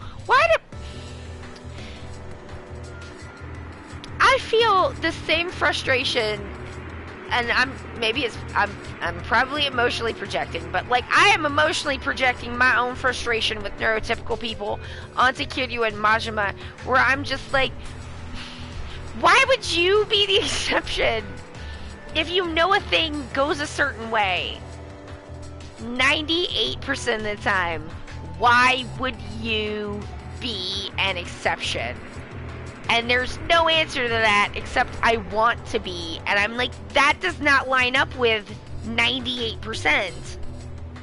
[SPEAKER 1] I feel the same frustration, and I'm probably emotionally projecting, but like, I am emotionally projecting my own frustration with neurotypical people onto Kiryu and Majima, where I'm just like, why would you be the exception? If you know a thing goes a certain way, 98% of the time, why would you be an exception? And there's no answer to that except I want to be. And I'm like, that does not line up with 98%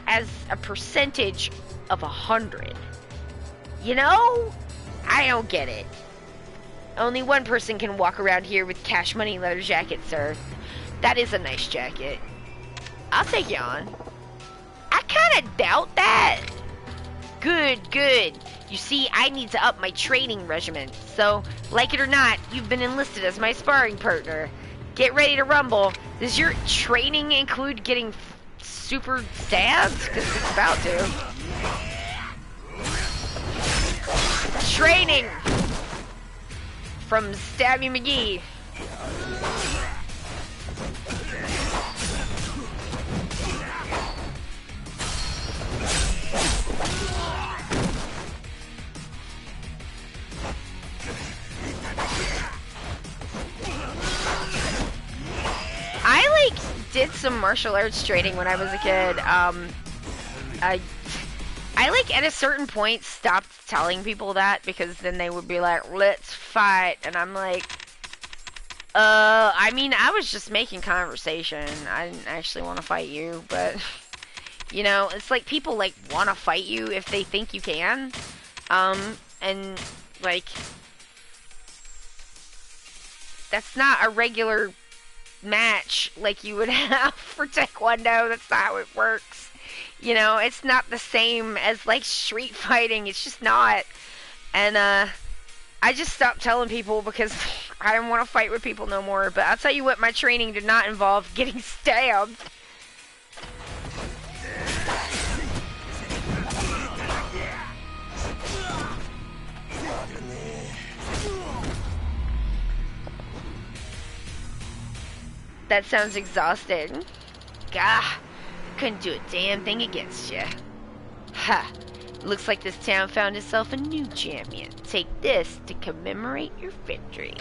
[SPEAKER 1] as a percentage of 100. You know? I don't get it. Only one person can walk around here with Cash Money leather jacket, sir. That is a nice jacket. I'll take you on. I kind of doubt that. Good, good. You see, I need to up my training regimen. So, like it or not, you've been enlisted as my sparring partner. Get ready to rumble. Does your training include getting super stabbed? Because it's about to. Training! From Stabby McGee. I, like, did some martial arts training when I was a kid. I like, at a certain point, stopped telling people that, because then they would be like, let's fight, and I'm like, I mean, I was just making conversation. I didn't actually want to fight you, but, you know, it's like, people, like, want to fight you if they think you can, and, like, that's not a regular match like you would have for Taekwondo. That's not how it works. You know, it's not the same as, like, street fighting. It's just not. And, I just stopped telling people because I didn't want to fight with people no more. But I'll tell you what, my training did not involve getting stabbed. That sounds exhausting. Gah. Couldn't do a damn thing against you. Ha! Looks like this town found itself a new champion. Take this to commemorate your victory.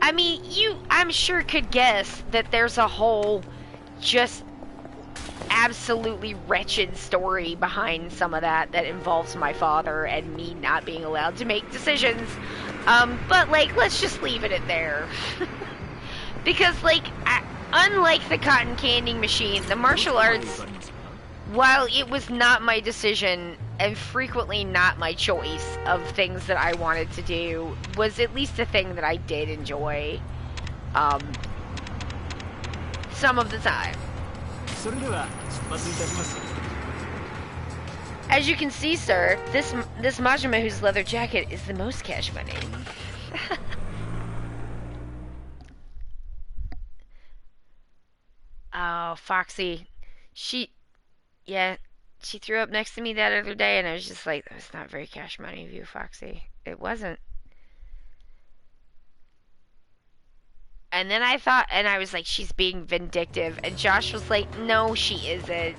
[SPEAKER 1] I mean, I'm sure could guess that there's a whole just absolutely wretched story behind some of that involves my father and me not being allowed to make decisions. But, like, let's just leave it at there. Because, like, unlike the cotton candy machine, the martial arts, while it was not my decision and frequently not my choice of things that I wanted to do, was at least a thing that I did enjoy. some of the time.
[SPEAKER 8] それでは出発いたします。
[SPEAKER 1] As you can see, sir, this Majima whose leather jacket is the most cash money. Oh, Foxy. She threw up next to me that other day, and I was just like, that's not very cash money of you, Foxy. It wasn't. And then I was like, she's being vindictive. And Josh was like, no, she isn't.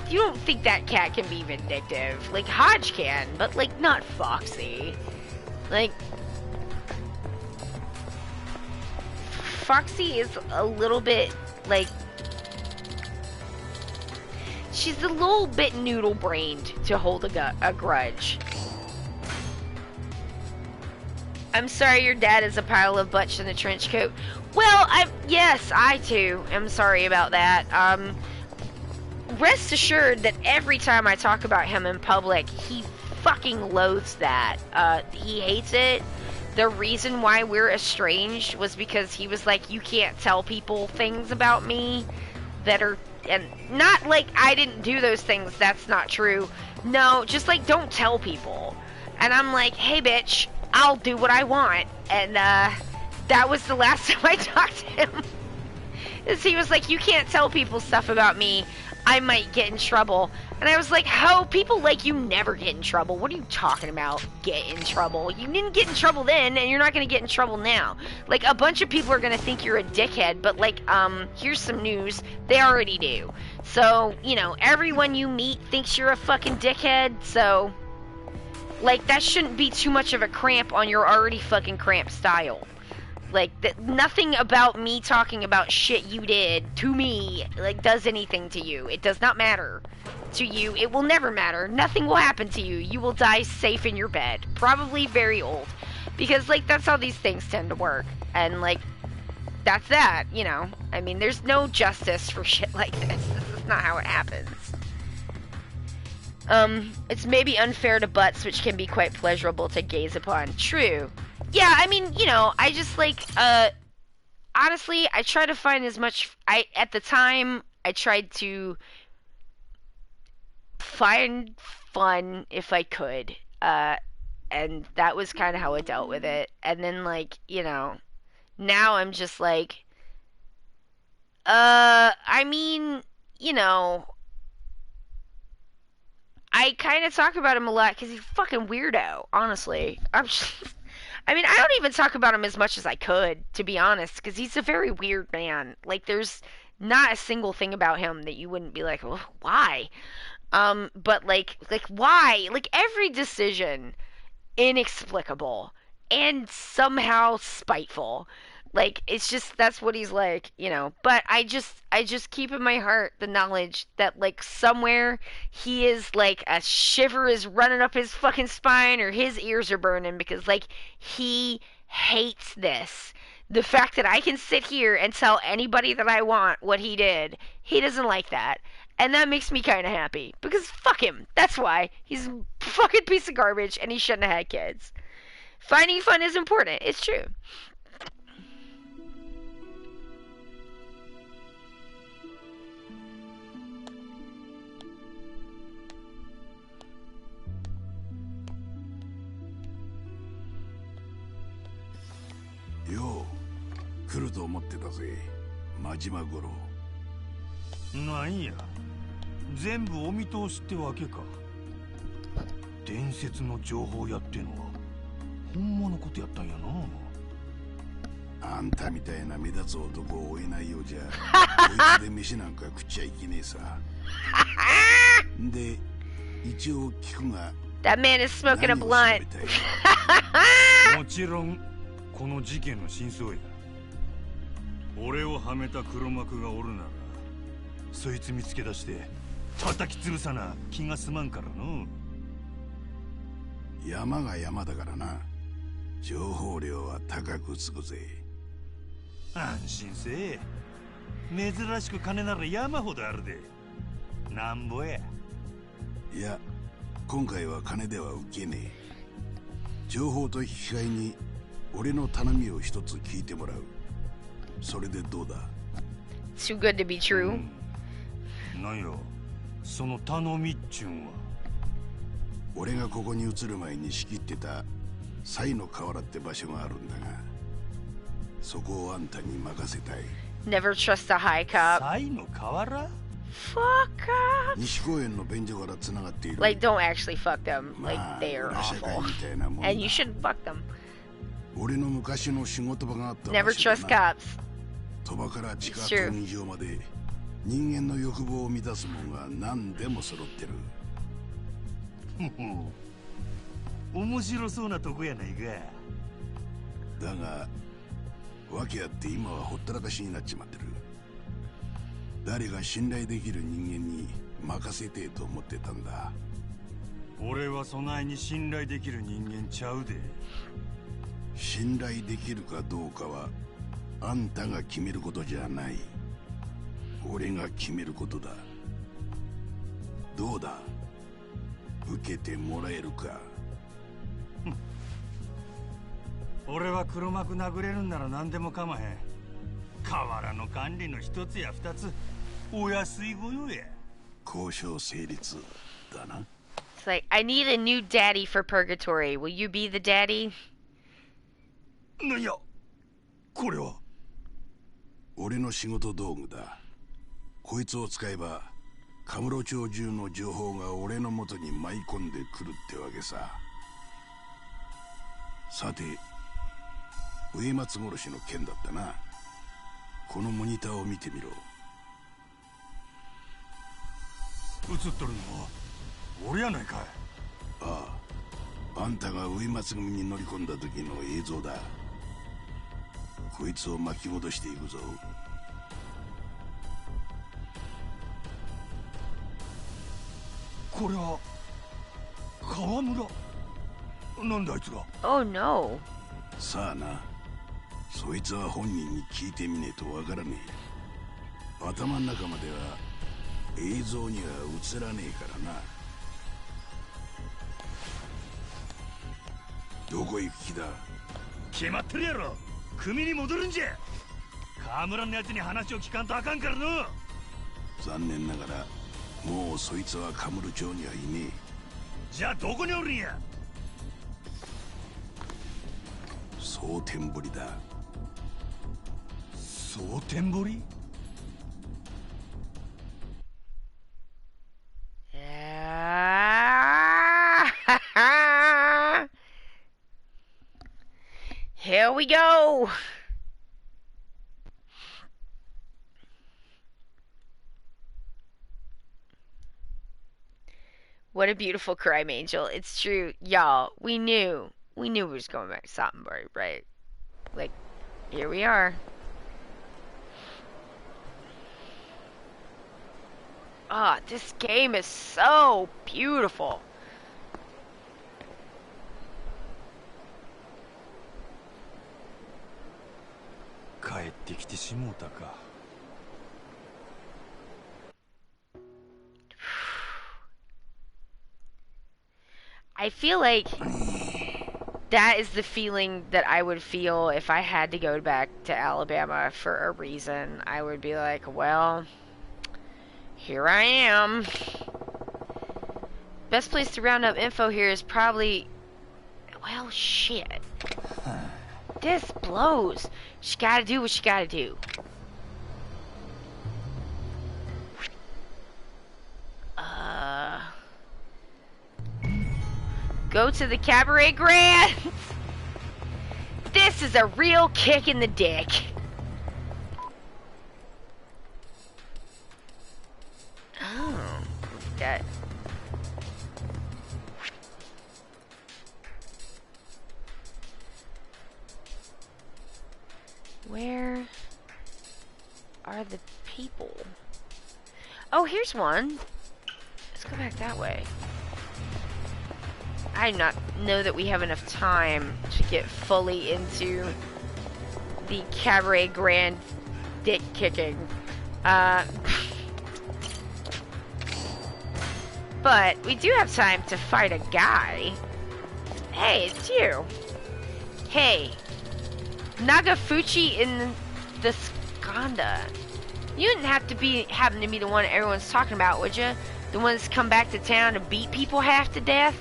[SPEAKER 1] You don't think that cat can be vindictive. Like, Hodge can, but, like, not Foxy. Like, Foxy is a little bit, like, she's a little bit noodle-brained to hold a grudge. I'm sorry your dad is a pile of butch in a trench coat. Well, yes, I too am sorry about that. Rest assured that every time I talk about him in public, he fucking loathes that. He hates it. The reason why we're estranged was because he was like, you can't tell people things about me that are, and not like I didn't do those things, that's not true. No, just like, don't tell people. And I'm like, hey bitch, I'll do what I want. And that was the last time I talked to him. Is he was like, you can't tell people stuff about me, I might get in trouble. And I was like, ho, people like you never get in trouble. What are you talking about, get in trouble? You didn't get in trouble then, and you're not going to get in trouble now. Like, a bunch of people are going to think you're a dickhead, but, like, here's some news. They already do. So, you know, everyone you meet thinks you're a fucking dickhead, so, like, that shouldn't be too much of a cramp on your already fucking cramped style. Like, nothing about me talking about shit you did to me, like, does anything to you. It does not matter to you. It will never matter. Nothing will happen to you. You will die safe in your bed. Probably very old. Because, like, that's how these things tend to work. And, like, that's that, you know. I mean, there's no justice for shit like this. This is not how it happens. It's maybe unfair to butts, which can be quite pleasurable to gaze upon. True. Yeah, I mean, you know, I just, like, honestly, I try to find as much, at the time, I tried to find fun if I could, and that was kind of how I dealt with it, and then, like, you know, now I'm just like, I mean, you know, I kind of talk about him a lot, because he's a fucking weirdo, honestly. I mean, I don't even talk about him as much as I could, to be honest, because he's a very weird man. Like, there's not a single thing about him that you wouldn't be like, well, why? But, like, why? Like, every decision, inexplicable, and somehow spiteful. Like, it's just, that's what he's like, you know. But I just keep in my heart the knowledge that, like, somewhere he is, like, a shiver is running up his fucking spine, or his ears are burning, because, like, he hates this. The fact that I can sit here and tell anybody that I want what he did, he doesn't like that. And that makes me kind of happy, because fuck him. That's why. He's a fucking piece of garbage, and he shouldn't have had kids. Finding fun is important. It's true.
[SPEAKER 3] よう来ると思ってたぜ真島五郎。
[SPEAKER 6] なんや全部お見通しってわけか。伝説の情報やってのは本物のことやったんやな。
[SPEAKER 3] あんたみたいな目立つ男を追えないようじゃこいつで飯なんか食っちゃいけねえさ。で一応聞くが
[SPEAKER 1] That man is smoking a blunt.
[SPEAKER 6] もちろんこの事件の真相や。俺をはめた黒幕がおるならそいつ見つけ出して叩き潰さな気が済まんからの。
[SPEAKER 3] 山が山だからな。情報量は高くつくぜ。
[SPEAKER 6] 安心せえ。珍しく金なら山ほどあるで。なんぼや。
[SPEAKER 3] いや今回は金では受けねえ。情報と引き換えに俺の頼みを一つ聞いてもらう。それでどうだ。
[SPEAKER 1] Too good to be true.
[SPEAKER 6] なんやその頼みっちゅんは。
[SPEAKER 3] 俺がここに移る前に仕切ってたサイの河原って場所があるんだが、そこをあんたに任せたい。
[SPEAKER 1] Never trust a high cop.
[SPEAKER 6] サイの河原？
[SPEAKER 1] Fuck off.
[SPEAKER 3] 西公園の便所から繋がっている。
[SPEAKER 1] Like, don't actually fuck them. Like,
[SPEAKER 3] まあ
[SPEAKER 1] they are
[SPEAKER 3] 裏社会
[SPEAKER 1] awful.
[SPEAKER 3] みたいなもんだ。
[SPEAKER 1] And you shouldn't fuck them.
[SPEAKER 3] 俺の昔の仕事場があった場
[SPEAKER 1] Never
[SPEAKER 3] 所
[SPEAKER 1] trust
[SPEAKER 3] だな。
[SPEAKER 1] cops.
[SPEAKER 3] 鳥羽から地下
[SPEAKER 1] It's true.
[SPEAKER 3] 闘技場まで人間の欲望を満たすもんが何でも揃ってる。
[SPEAKER 6] 面白そうなとこやないか。
[SPEAKER 3] だが訳あって今はほったらかしになっちまってる。誰が信頼できる人間に任せてえと思ってたんだ。
[SPEAKER 6] 俺はそないに信頼できる人間ちゃうで。
[SPEAKER 3] 信頼できるかどうかはあんたが決めることじゃない。俺が決めることだ。どうだ、受けてもらえるか。
[SPEAKER 6] 俺は黒幕殴れるんなら何でも構へん。河原の管理の一つや二つお安いご用や。
[SPEAKER 3] 交渉成立だな。
[SPEAKER 1] It's like, I need a new daddy for purgatory. Will you be the daddy?
[SPEAKER 6] なんやこれは。
[SPEAKER 3] 俺の仕事道具だ。こいつを使えばカムロ町中の情報が俺の元に舞い込んでくるってわけさ。さて植松殺しの件だったな。このモニターを見てみろ。
[SPEAKER 6] 映っとるのは俺やないかい。
[SPEAKER 3] ああ、あんたが植松組に乗り込んだ時の映像だ。こいつを巻き戻していくぞ。
[SPEAKER 6] これは川村。なんであいつが。
[SPEAKER 1] Oh no.
[SPEAKER 3] さあな、そいつは本人に聞いてみねえとわからねえ。頭の中までは映像には映らねえからな。どこ行く気だ。
[SPEAKER 6] 決まってるやろ。組に戻るんじゃ。川村のやつに話を聞かんとあかんからの。
[SPEAKER 3] 残念ながらもうそいつはカムル町にはいねえ。
[SPEAKER 6] じゃあどこにおるんや。
[SPEAKER 3] 蒼天堀だ。
[SPEAKER 6] 蒼天堀。
[SPEAKER 1] Here we go. What a beautiful crime angel. It's true, y'all. We knew we was going back to Sottenbury, right? Like, here we are. Ah, this game is so beautiful. I feel like that is the feeling that I would feel if I had to go back to Alabama for a reason. I would be like, well, here I am. Best place to round up info here is probably... Well, shit. This blows. She gotta do what she gotta do. Go to the Cabaret Grand. This is a real kick in the dick. Oh, that. Where are the people? Oh, here's one. Let's go back that way. I do not know that we have enough time to get fully into the Cabaret Grand dick kicking. But we do have time to fight a guy. Hey, it's you. Hey, Nagafuchi in the Skanda. You wouldn't have to happen to be the one everyone's talking about, would you? The ones come back to town to beat people half to death?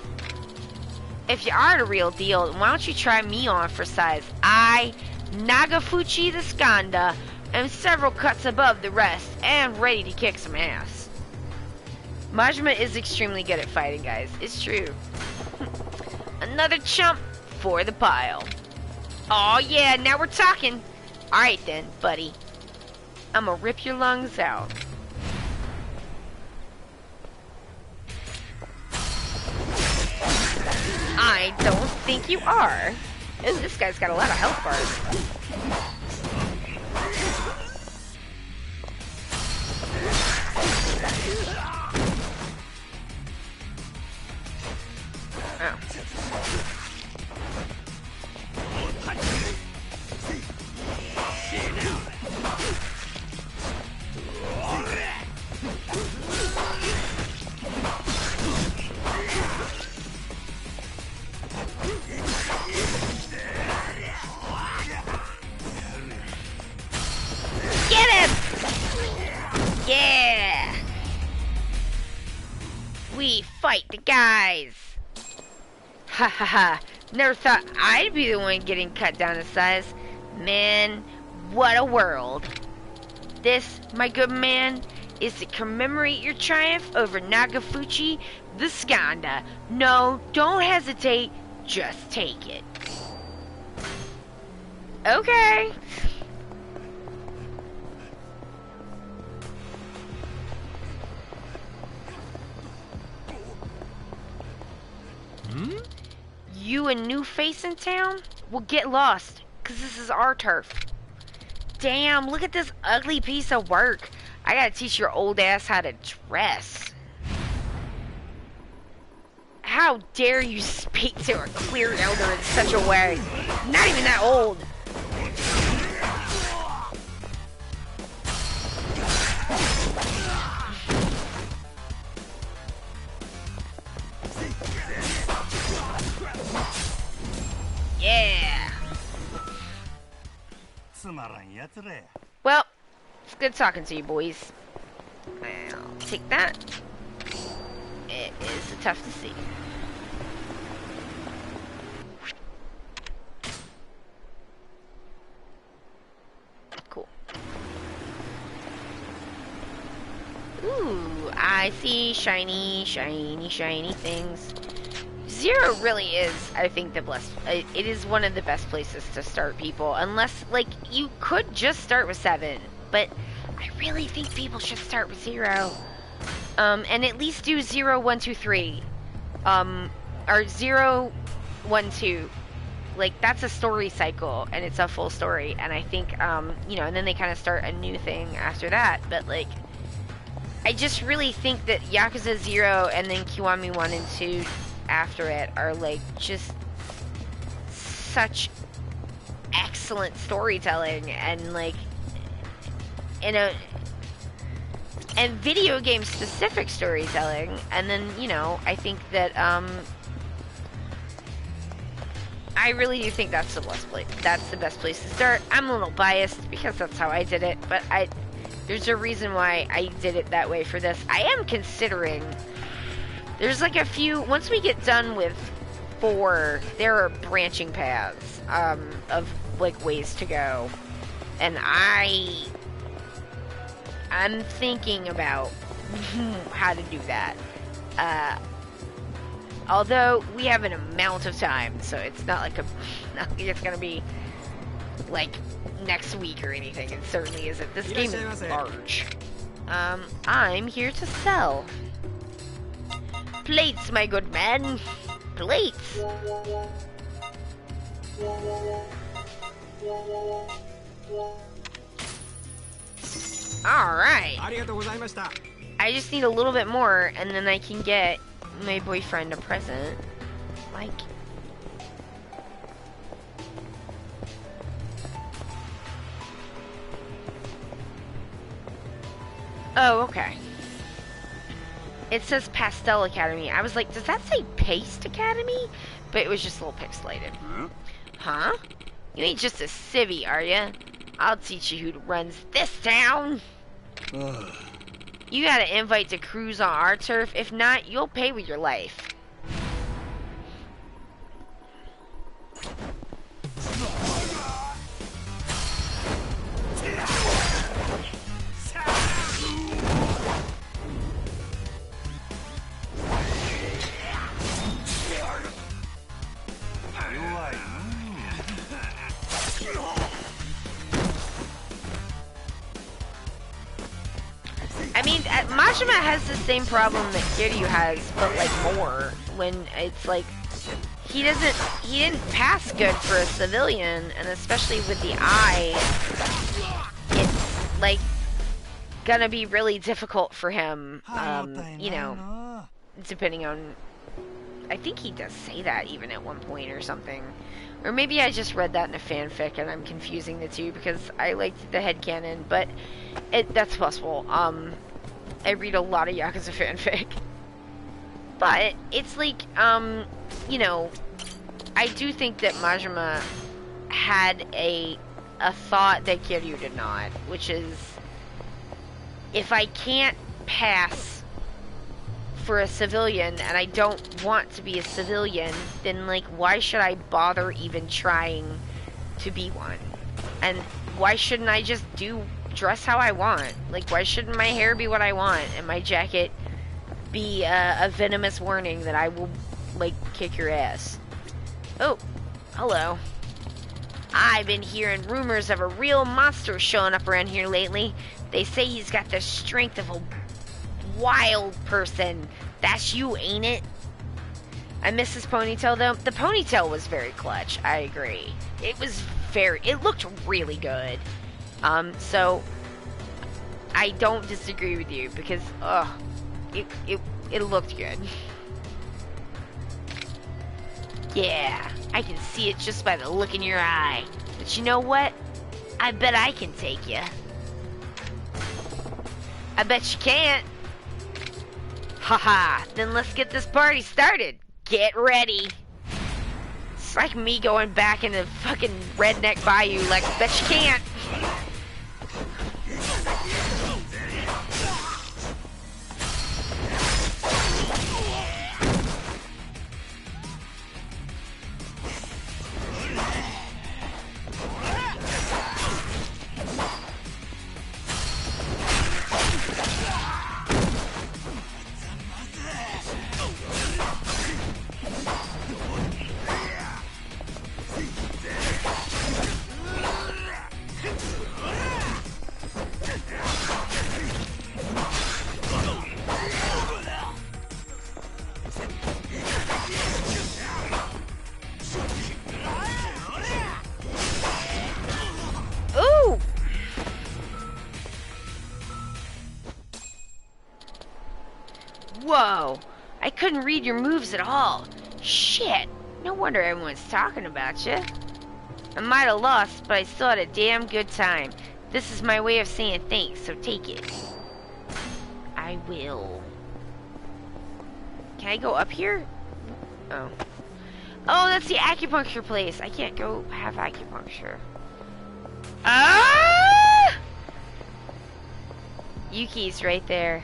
[SPEAKER 1] If you are the real deal, why don't you try me on for size? Nagafuchi the Skanda, am several cuts above the rest, and ready to kick some ass. Majima is extremely good at fighting, guys. It's true. Another chump for the pile. Oh yeah, now we're talking. Alright then, buddy. I'ma rip your lungs out. I don't think you are. Ooh, this guy's got a lot of health bars. Oh. Get him! Yeah! We fight the guys! Ha ha ha. Never thought I'd be the one getting cut down to size. Man, what a world. This, my good man, is to commemorate your triumph over Nagafuchi the Skanda. No, don't hesitate. Just take it. Okay. You a new face in town? Well, get lost, cause this is our turf. Damn, look at this ugly piece of work. I gotta teach your old ass how to dress. How dare you speak to a clear elder in such a way? Not even that old. Yeah. Well, it's good talking to you, boys. I'll take that. It is tough to see. Cool. Ooh, I see shiny, shiny, shiny things. Zero really is, I think, it is one of the best places to start people. Unless, like, you could just start with 7. But I really think people should start with 0. And at least do 0, 1, 2, 3. Or 0, 1, 2. Like, that's a story cycle, and it's a full story. And I think, you know, and then they kind of start a new thing after that. But, like, I just really think that Yakuza 0 and then Kiwami 1 and 2 after it are like just such excellent storytelling and like and video game specific storytelling. And then, you know, I think that I really do think that's the best place to start. I'm a little biased because that's how I did it, but there's a reason why I did it that way for this. I am considering. There's like a few, once we get done with 4, there are branching paths, of like ways to go. And I'm thinking about how to do that. Although we have an amount of time, so it's not like it's gonna be like next week or anything. It certainly isn't. This game is large. I'm here to sell. Plates, my good man. Plates. Alright. I just need a little bit more, and then I can get my boyfriend a present. Like... Oh, okay. It says Pastel Academy. I was like, does that say Paste Academy? But it was just a little pixelated. Huh? You ain't just a civvy, are ya? I'll teach you who runs this town. You got an invite to cruise on our turf. If not, you'll pay with your life. I mean, Majima has the same problem that Kiryu has, but like more. When it's like he didn't pass good for a civilian, and especially with the eye, it's like gonna be really difficult for him. You know, depending on. I think he does say that even at one point or something. Or maybe I just read that in a fanfic and I'm confusing the two because I liked the headcanon, but that's possible. I read a lot of Yakuza fanfic. But it's like, you know, I do think that Majima had a thought that Kiryu did not, which is, if I can't pass for a civilian and I don't want to be a civilian, then like why should I bother even trying to be one? And why shouldn't I just dress how I want? Like, why shouldn't my hair be what I want and my jacket be a venomous warning that I will like kick your ass? Oh, hello. I've been hearing rumors of a real monster showing up around here lately. They say he's got the strength of a wild person. That's you, ain't it? I miss his ponytail though. The ponytail was very clutch. I agree. It looked really good. So I don't disagree with you because it looked good. Yeah, I can see it just by the look in your eye. But you know what? I bet I can take you. I bet you can't. Haha, then let's get this party started. Get ready. It's like me going back into fucking redneck bayou, like, bet you can't. Whoa, I couldn't read your moves at all. Shit, no wonder everyone's talking about you. I might have lost, but I still had a damn good time. This is my way of saying thanks, so take it. I will. Can I go up here? Oh. Oh, that's the acupuncture place. I can't go have acupuncture. Ah! Yuki's right there.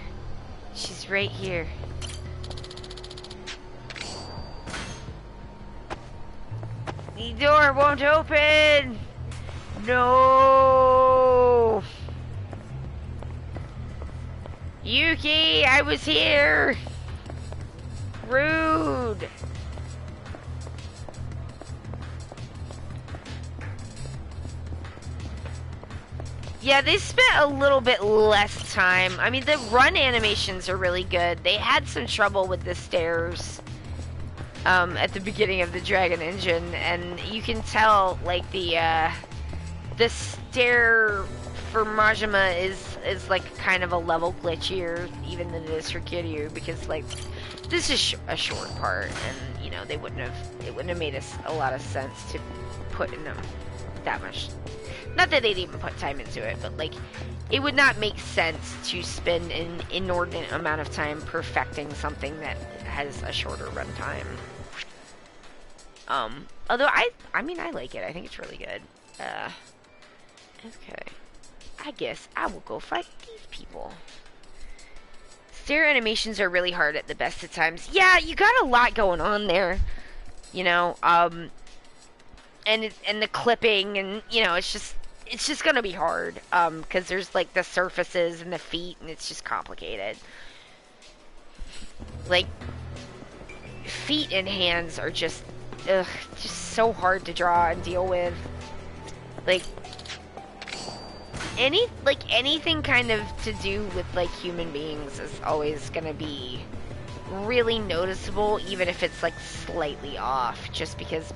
[SPEAKER 1] She's right here. The door won't open! No! Yuki, I was here! Rude! Yeah, they spent a little bit less time. I mean, the run animations are really good. They had some trouble with the stairs at the beginning of the Dragon Engine, and you can tell, like, the stair for Majima is like kind of a level glitchier even than it is for Kiryu, because like this is a short part, and you know it wouldn't have made us a lot of sense to put in them that much. Not that they'd even put time into it, but like it would not make sense to spend an inordinate amount of time perfecting something that has a shorter runtime. Although I mean I like it. I think it's really good. Okay. I guess I will go fight these people. Stare animations are really hard at the best of times. Yeah, you got a lot going on there, you know. And the clipping, and you know, it's just gonna be hard. Because there's like the surfaces and the feet, and it's just complicated. Like, feet and hands are just so hard to draw and deal with. Like, anything kind of to do with like human beings is always gonna be really noticeable, even if it's like slightly off, just because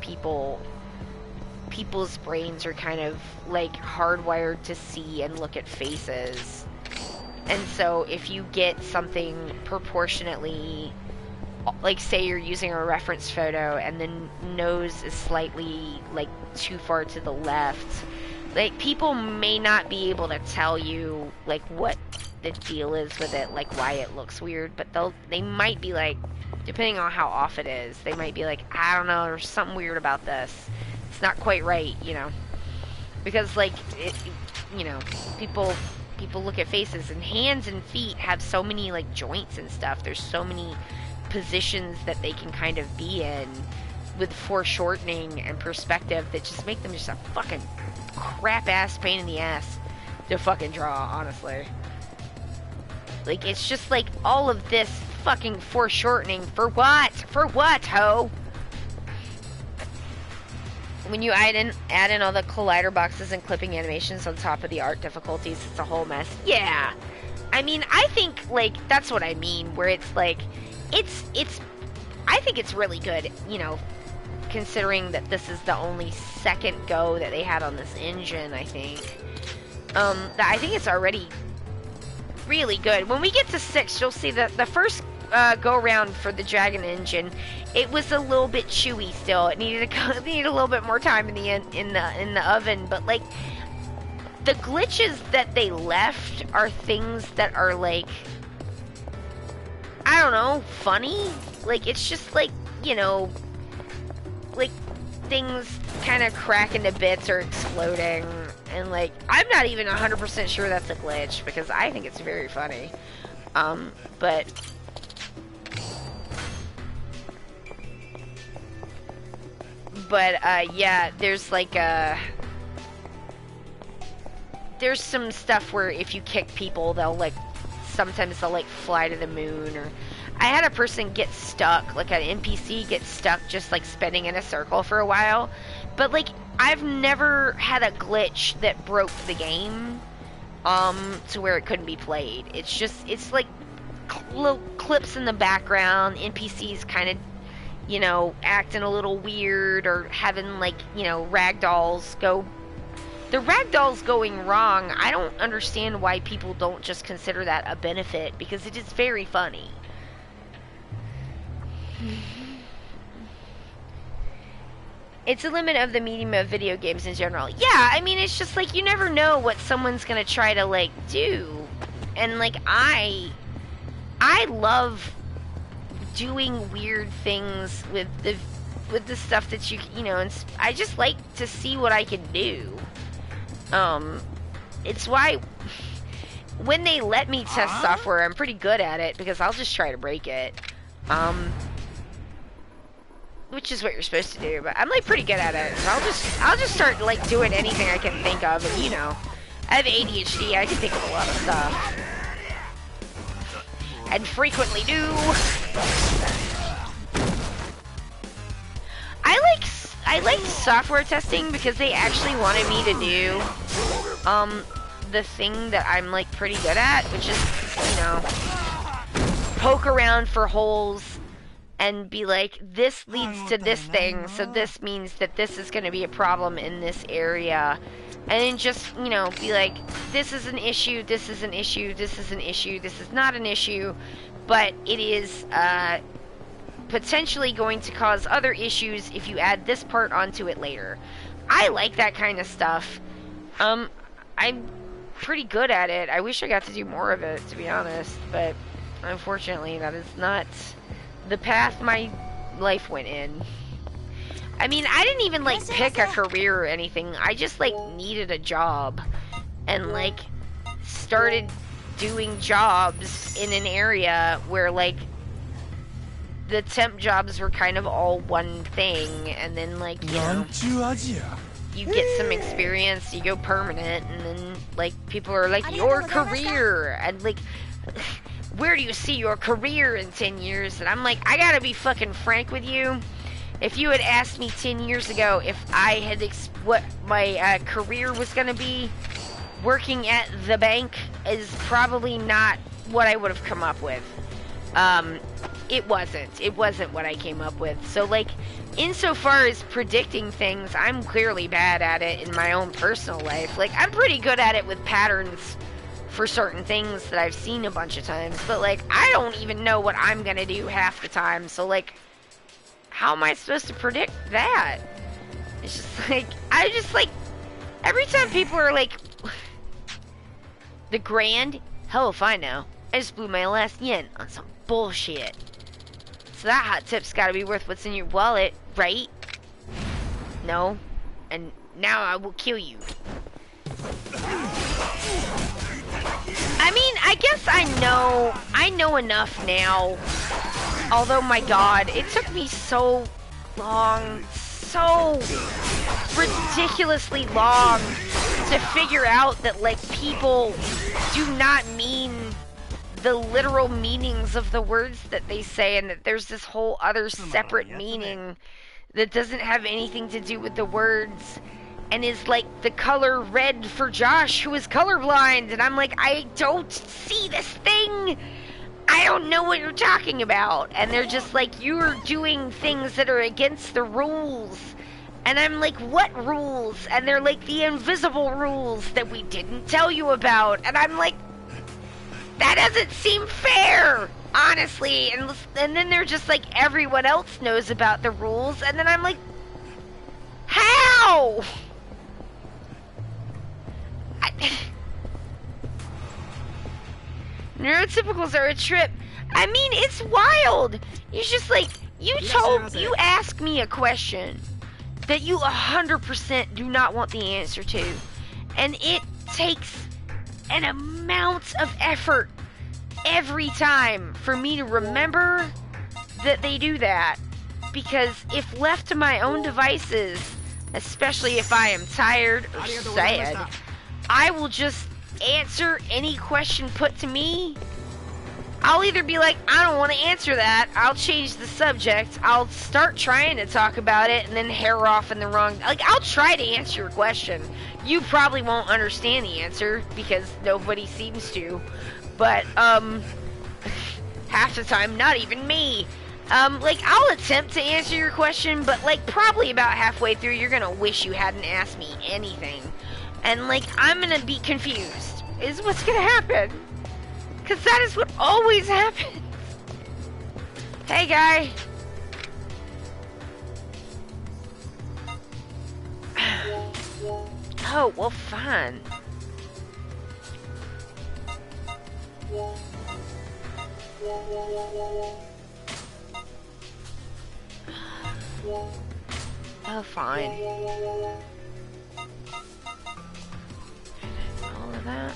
[SPEAKER 1] people's brains are kind of like hardwired to see and look at faces. And so if you get something proportionately, like say you're using a reference photo and the nose is slightly like too far to the left, like people may not be able to tell you like what the deal is with it, like why it looks weird, but they might be like, depending on how off it is, they might be like, I don't know, there's something weird about this. It's not quite right, you know, because like you know, people look at faces, and hands and feet have so many like joints and stuff. There's so many positions that they can kind of be in with foreshortening and perspective that just make them just a fucking crap ass pain in the ass to fucking draw, honestly. Like, it's just like all of this fucking foreshortening for what? For what, ho? When you add in all the collider boxes and clipping animations on top of the art difficulties, it's a whole mess. Yeah. I mean, I think, like, that's what I mean, where it's like, I think it's really good, you know, considering that this is the only second go that they had on this engine, I think. I think it's already really good. When we get to 6, you'll see that the first go around for the Dragon engine, it was a little bit chewy still. It needed a little bit more time in the oven, but like the glitches that they left are things that are like, I don't know, funny. Like, it's just like, you know, like things kind of cracking to bits or exploding, and like I'm not even 100% sure that's a glitch because I think it's very funny. But yeah, there's like there's some stuff where if you kick people, sometimes they'll like fly to the moon, or I had a person get stuck, like an NPC get stuck just like spinning in a circle for a while, but like I've never had a glitch that broke the game to where it couldn't be played. It's like little clips in the background, NPCs kind of, you know, acting a little weird, or having like, you know, ragdolls go. The ragdolls going wrong, I don't understand why people don't just consider that a benefit, because it is very funny. It's a limit of the medium of video games in general. Yeah, I mean, it's just like you never know what someone's gonna try to like do, and like I love doing weird things with the stuff that you know, and I just like to see what I can do. It's why when they let me test software, I'm pretty good at it, because I'll just try to break it. Which is what you're supposed to do, but I'm like pretty good at it. So I'll just start like doing anything I can think of, and you know, I have ADHD, I can think of a lot of stuff. And frequently do. I like software testing because they actually wanted me to do the thing that I'm like pretty good at, which is, you know, poke around for holes and be like, this leads to this thing, so this means that this is going to be a problem in this area. And then just, you know, be like, this is an issue, this is an issue, this is an issue, this is not an issue, but it is potentially going to cause other issues if you add this part onto it later. I like that kind of stuff. I'm pretty good at it. I wish I got to do more of it, to be honest, but unfortunately that is not the path my life went in. I mean, I didn't even like pick a career or anything. I just like needed a job and like started doing jobs in an area where, like, the temp jobs were kind of all one thing, and then, like, you know, you get some experience, you go permanent, and then, like, people are like, your career, and, like, where do you see your career in 10 years? And I'm like, I gotta be fucking frank with you. If you had asked me 10 years ago if I had what my career was gonna be, working at the bank is probably not what I would have come up with. It wasn't what I came up with. So, like, insofar as predicting things, I'm clearly bad at it in my own personal life. Like, I'm pretty good at it with patterns for certain things that I've seen a bunch of times, but, like, I don't even know what I'm gonna do half the time, so, like, how am I supposed to predict that? It's just, like, I just, like, every time people are, like, the grand, hell if I know, I just blew my last yen on some bullshit. So that hot tip's gotta be worth what's in your wallet, right? No? And now I will kill you. I mean, I guess I know enough now. Although, my god, it took me so long, so ridiculously long to figure out that, like, people do not mean the literal meanings of the words that they say, and that there's this whole other separate meaning that doesn't have anything to do with the words, and is like the color red for Josh, who is colorblind, and I'm like, I don't see this thing! I don't know what you're talking about. And they're just like, you're doing things that are against the rules. And I'm like, what rules? And they're like, the invisible rules that we didn't tell you about. And I'm like, that doesn't seem fair, honestly. And then they're just like, everyone else knows about the rules. And then I'm like, how? Neurotypicals are a trip. I mean, it's wild. You just, like, you ask me a question that you 100% do not want the answer to, and it takes an amount of effort every time for me to remember that they do that, because if left to my own devices, especially if I am tired or sad, I will just answer any question put to me. I'll either be like, I don't want to answer that, I'll change the subject, I'll start trying to talk about it, and then hair off in the wrong, like, I'll try to answer your question. You probably won't understand the answer, because nobody seems to, but, half the time, not even me. Like, I'll attempt to answer your question, but, like, probably about halfway through, you're gonna wish you hadn't asked me anything. And, like, I'm gonna be confused, is what's gonna happen. Because that is what always happens. Hey, guy. Oh, well, fine. Oh, fine. All of that.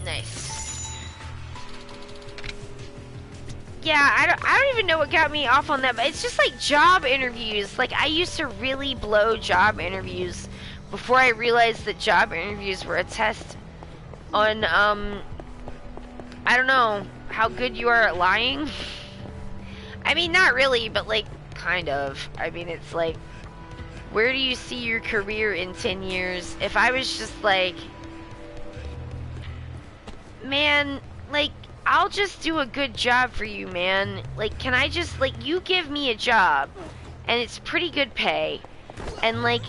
[SPEAKER 1] Nice. Yeah, I don't even know what got me off on that, but it's just like job interviews. Like, I used to really blow job interviews before I realized that job interviews were a test on, I don't know, how good you are at lying. I mean, not really, but, like, kind of. I mean, it's like, where do you see your career in 10 years? If I was just like, man, like, I'll just do a good job for you, man. Like, can I just, like, you give me a job, and it's pretty good pay, and, like,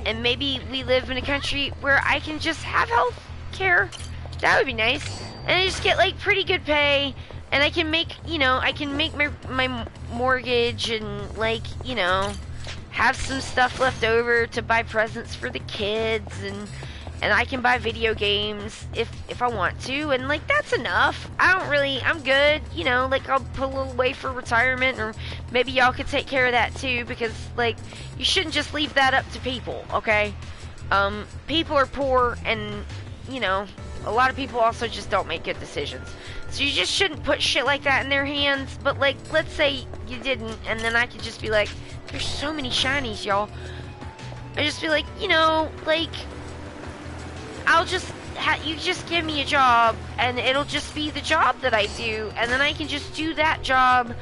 [SPEAKER 1] and maybe we live in a country where I can just have health care. That would be nice. And I just get, like, pretty good pay, and I can make, you know, I can make my mortgage and, like, you know, have some stuff left over to buy presents for the kids, and I can buy video games if I want to, and, like, that's enough. I'm good, you know, like, I'll put a little away for retirement, or maybe y'all could take care of that too, because, like, you shouldn't just leave that up to people, okay? People are poor, and, you know, a lot of people also just don't make good decisions. So you just shouldn't put shit like that in their hands. But, like, let's say you didn't, and then I could just be like, there's so many shinies, y'all. I just be like, you know, like, I'll just, you just give me a job, and it'll just be the job that I do, and then I can just do that job,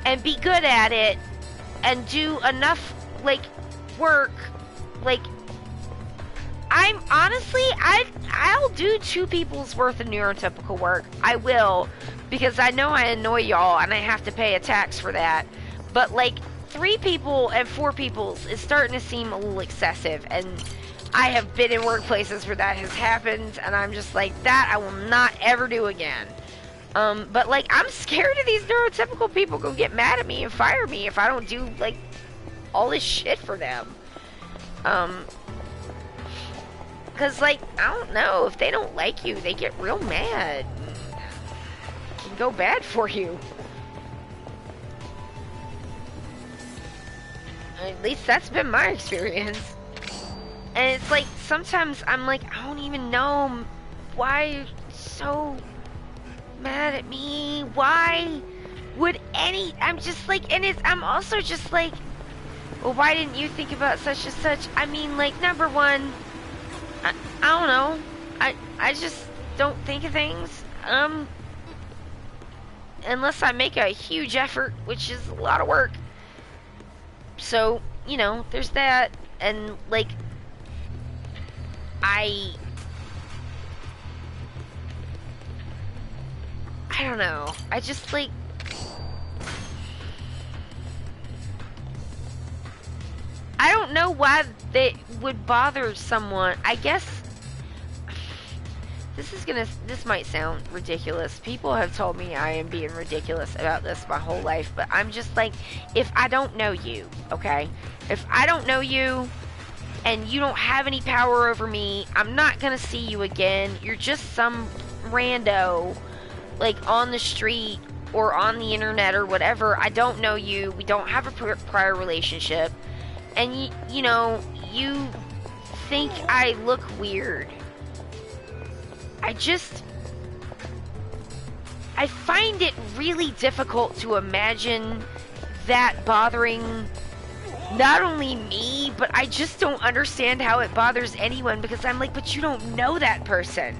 [SPEAKER 1] and be good at it, and do enough, like, work, like, I'm, honestly, I'll do 2 people's worth of neurotypical work. I will, because I know I annoy y'all, and I have to pay a tax for that, but, like, 3 people and 4 people's is starting to seem a little excessive, and I have been in workplaces where that has happened, and I'm just like, that I will not ever do again. But, like, I'm scared of these neurotypical people gonna get mad at me and fire me if I don't do, like, all this shit for them. Cause, like, I don't know, if they don't like you, they get real mad. It can go bad for you. At least that's been my experience. And it's like, sometimes I'm like, I don't even know why you're so mad at me. Why would I'm just like, and I'm also just like, well, why didn't you think about such and such? I mean, like, number one, I don't know. I just don't think of things. Unless I make a huge effort, which is a lot of work. So, you know, there's that, and, like, I don't know. I just, like, I don't know why they would bother someone. I guess this might sound ridiculous. People have told me I am being ridiculous about this my whole life, but I'm just like, if I don't know you, okay? If I don't know you, and you don't have any power over me, I'm not gonna see you again. You're just some rando, like, on the street, or on the internet, or whatever. I don't know you, we don't have a prior relationship, and you know, you think I look weird. I find it really difficult to imagine that bothering not only me, but I just don't understand how it bothers anyone, because I'm like, but you don't know that person.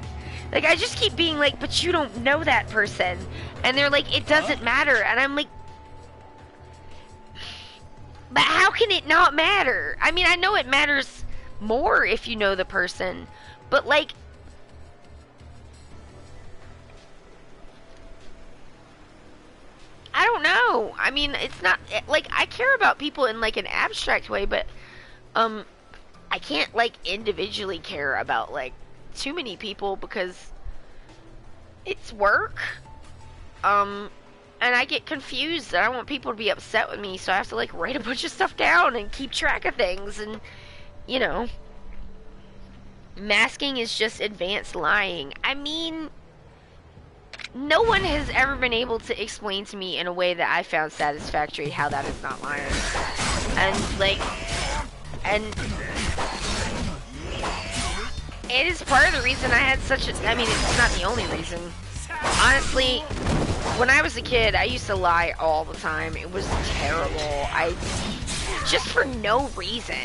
[SPEAKER 1] Like, I just keep being like, but you don't know that person. And they're like, it doesn't matter. And I'm like, but how can it not matter? I mean, I know it matters more if you know the person, but, like, I don't know. I mean, it's not, like, I care about people in, like, an abstract way, but, I can't, like, individually care about, like, too many people, because it's work, and I get confused, and I want people to be upset with me, so I have to, like, write a bunch of stuff down and keep track of things, and, you know, masking is just advanced lying. I mean, no one has ever been able to explain to me in a way that I found satisfactory how that is not lying. And, like, and it is part of the reason I had such a, I mean, it's not the only reason. Honestly, when I was a kid, I used to lie all the time. It was terrible. Just for no reason.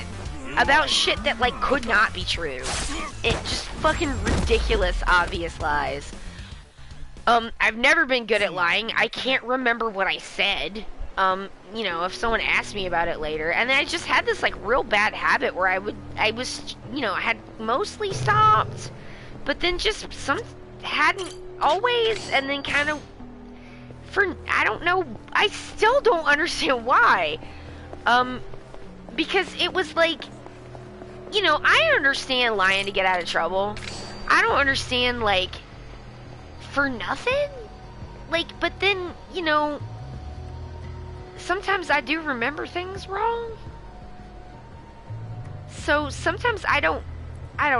[SPEAKER 1] About shit that, like, could not be true. It just fucking ridiculous, obvious lies. I've never been good at lying. I can't remember what I said. You know, if someone asked me about it later. And then I just had this, like, real bad habit where I was, you know, I had mostly stopped, but then just hadn't always, and then kind of, I don't know, I still don't understand why. Because it was like, you know, I understand lying to get out of trouble. I don't understand, like, for nothing? Like, but then, you know, sometimes I do remember things wrong. So sometimes I don't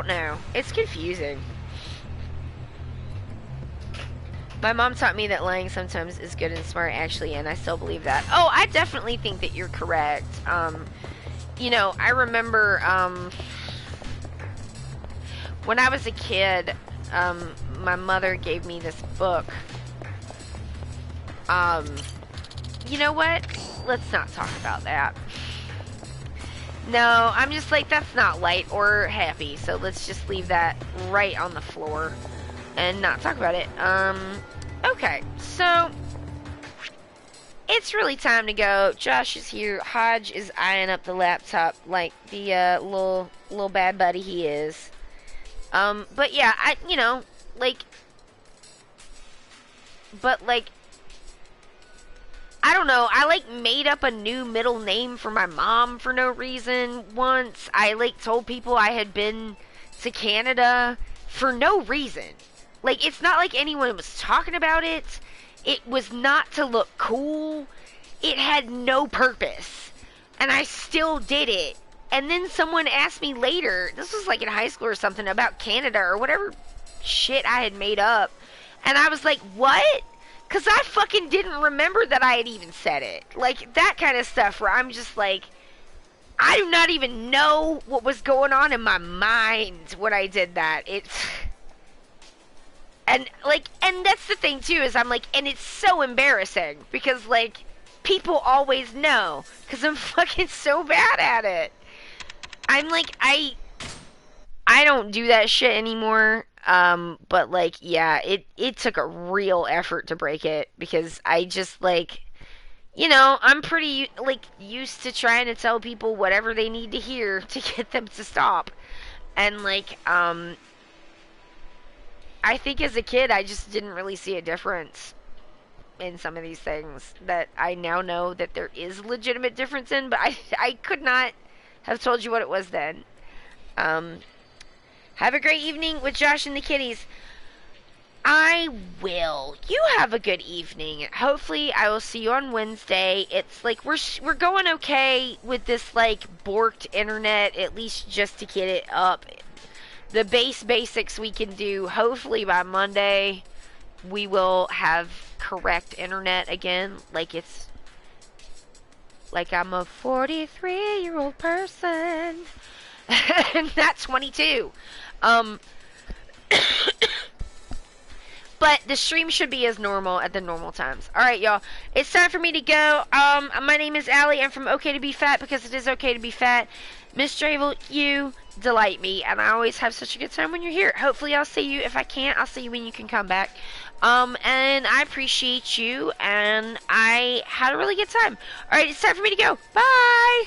[SPEAKER 1] know. It's confusing. My mom taught me that lying sometimes is good and smart, actually, and I still believe that. Oh, I definitely think that you're correct. You know, I remember, when I was a kid, my mother gave me this book. You know what? Let's not talk about that. No, I'm just like, that's not light or happy, so let's just leave that right on the floor and not talk about it. Okay, so it's really time to go. Josh is here. Hodge is eyeing up the laptop like the little bad buddy he is. But yeah, I don't know, I like made up a new middle name for my mom for no reason once. I like told people I had been to Canada for no reason. Like, it's not like anyone was talking about it. It was not to look cool. It had no purpose. And I still did it. And then someone asked me later, this was like in high school or something, about Canada or whatever shit I had made up. And I was like, what? Because I fucking didn't remember that I had even said it. Like, that kind of stuff where I'm just like, I do not even know what was going on in my mind when I did that. And that's the thing too, is I'm like, and it's so embarrassing because, like, people always know because I'm fucking so bad at it. I'm like, I don't do that shit anymore. But like, yeah, it took a real effort to break it because I just, like, you know, I'm pretty, like, used to trying to tell people whatever they need to hear to get them to stop. And, like, I think as a kid, I just didn't really see a difference in some of these things that I now know that there is legitimate difference in, but I could not have told you what it was then. Have a great evening with Josh and the kitties. I will. You have a good evening. Hopefully, I will see you on Wednesday. It's like we're going okay with this, like, borked internet, at least just to get it up. The basics we can do. Hopefully by Monday, we will have correct internet again. Like I'm a 43-year-old person. And not 22. But the stream should be as normal at the normal times. Alright, y'all. It's time for me to go. My name is Allie. I'm from Ok2BeFat because it is okay to be fat. Miss Dravel, you delight me. And I always have such a good time when you're here. Hopefully I'll see you. If I can't, I'll see you when you can come back. And I appreciate you. And I had a really good time. Alright, it's time for me to go. Bye!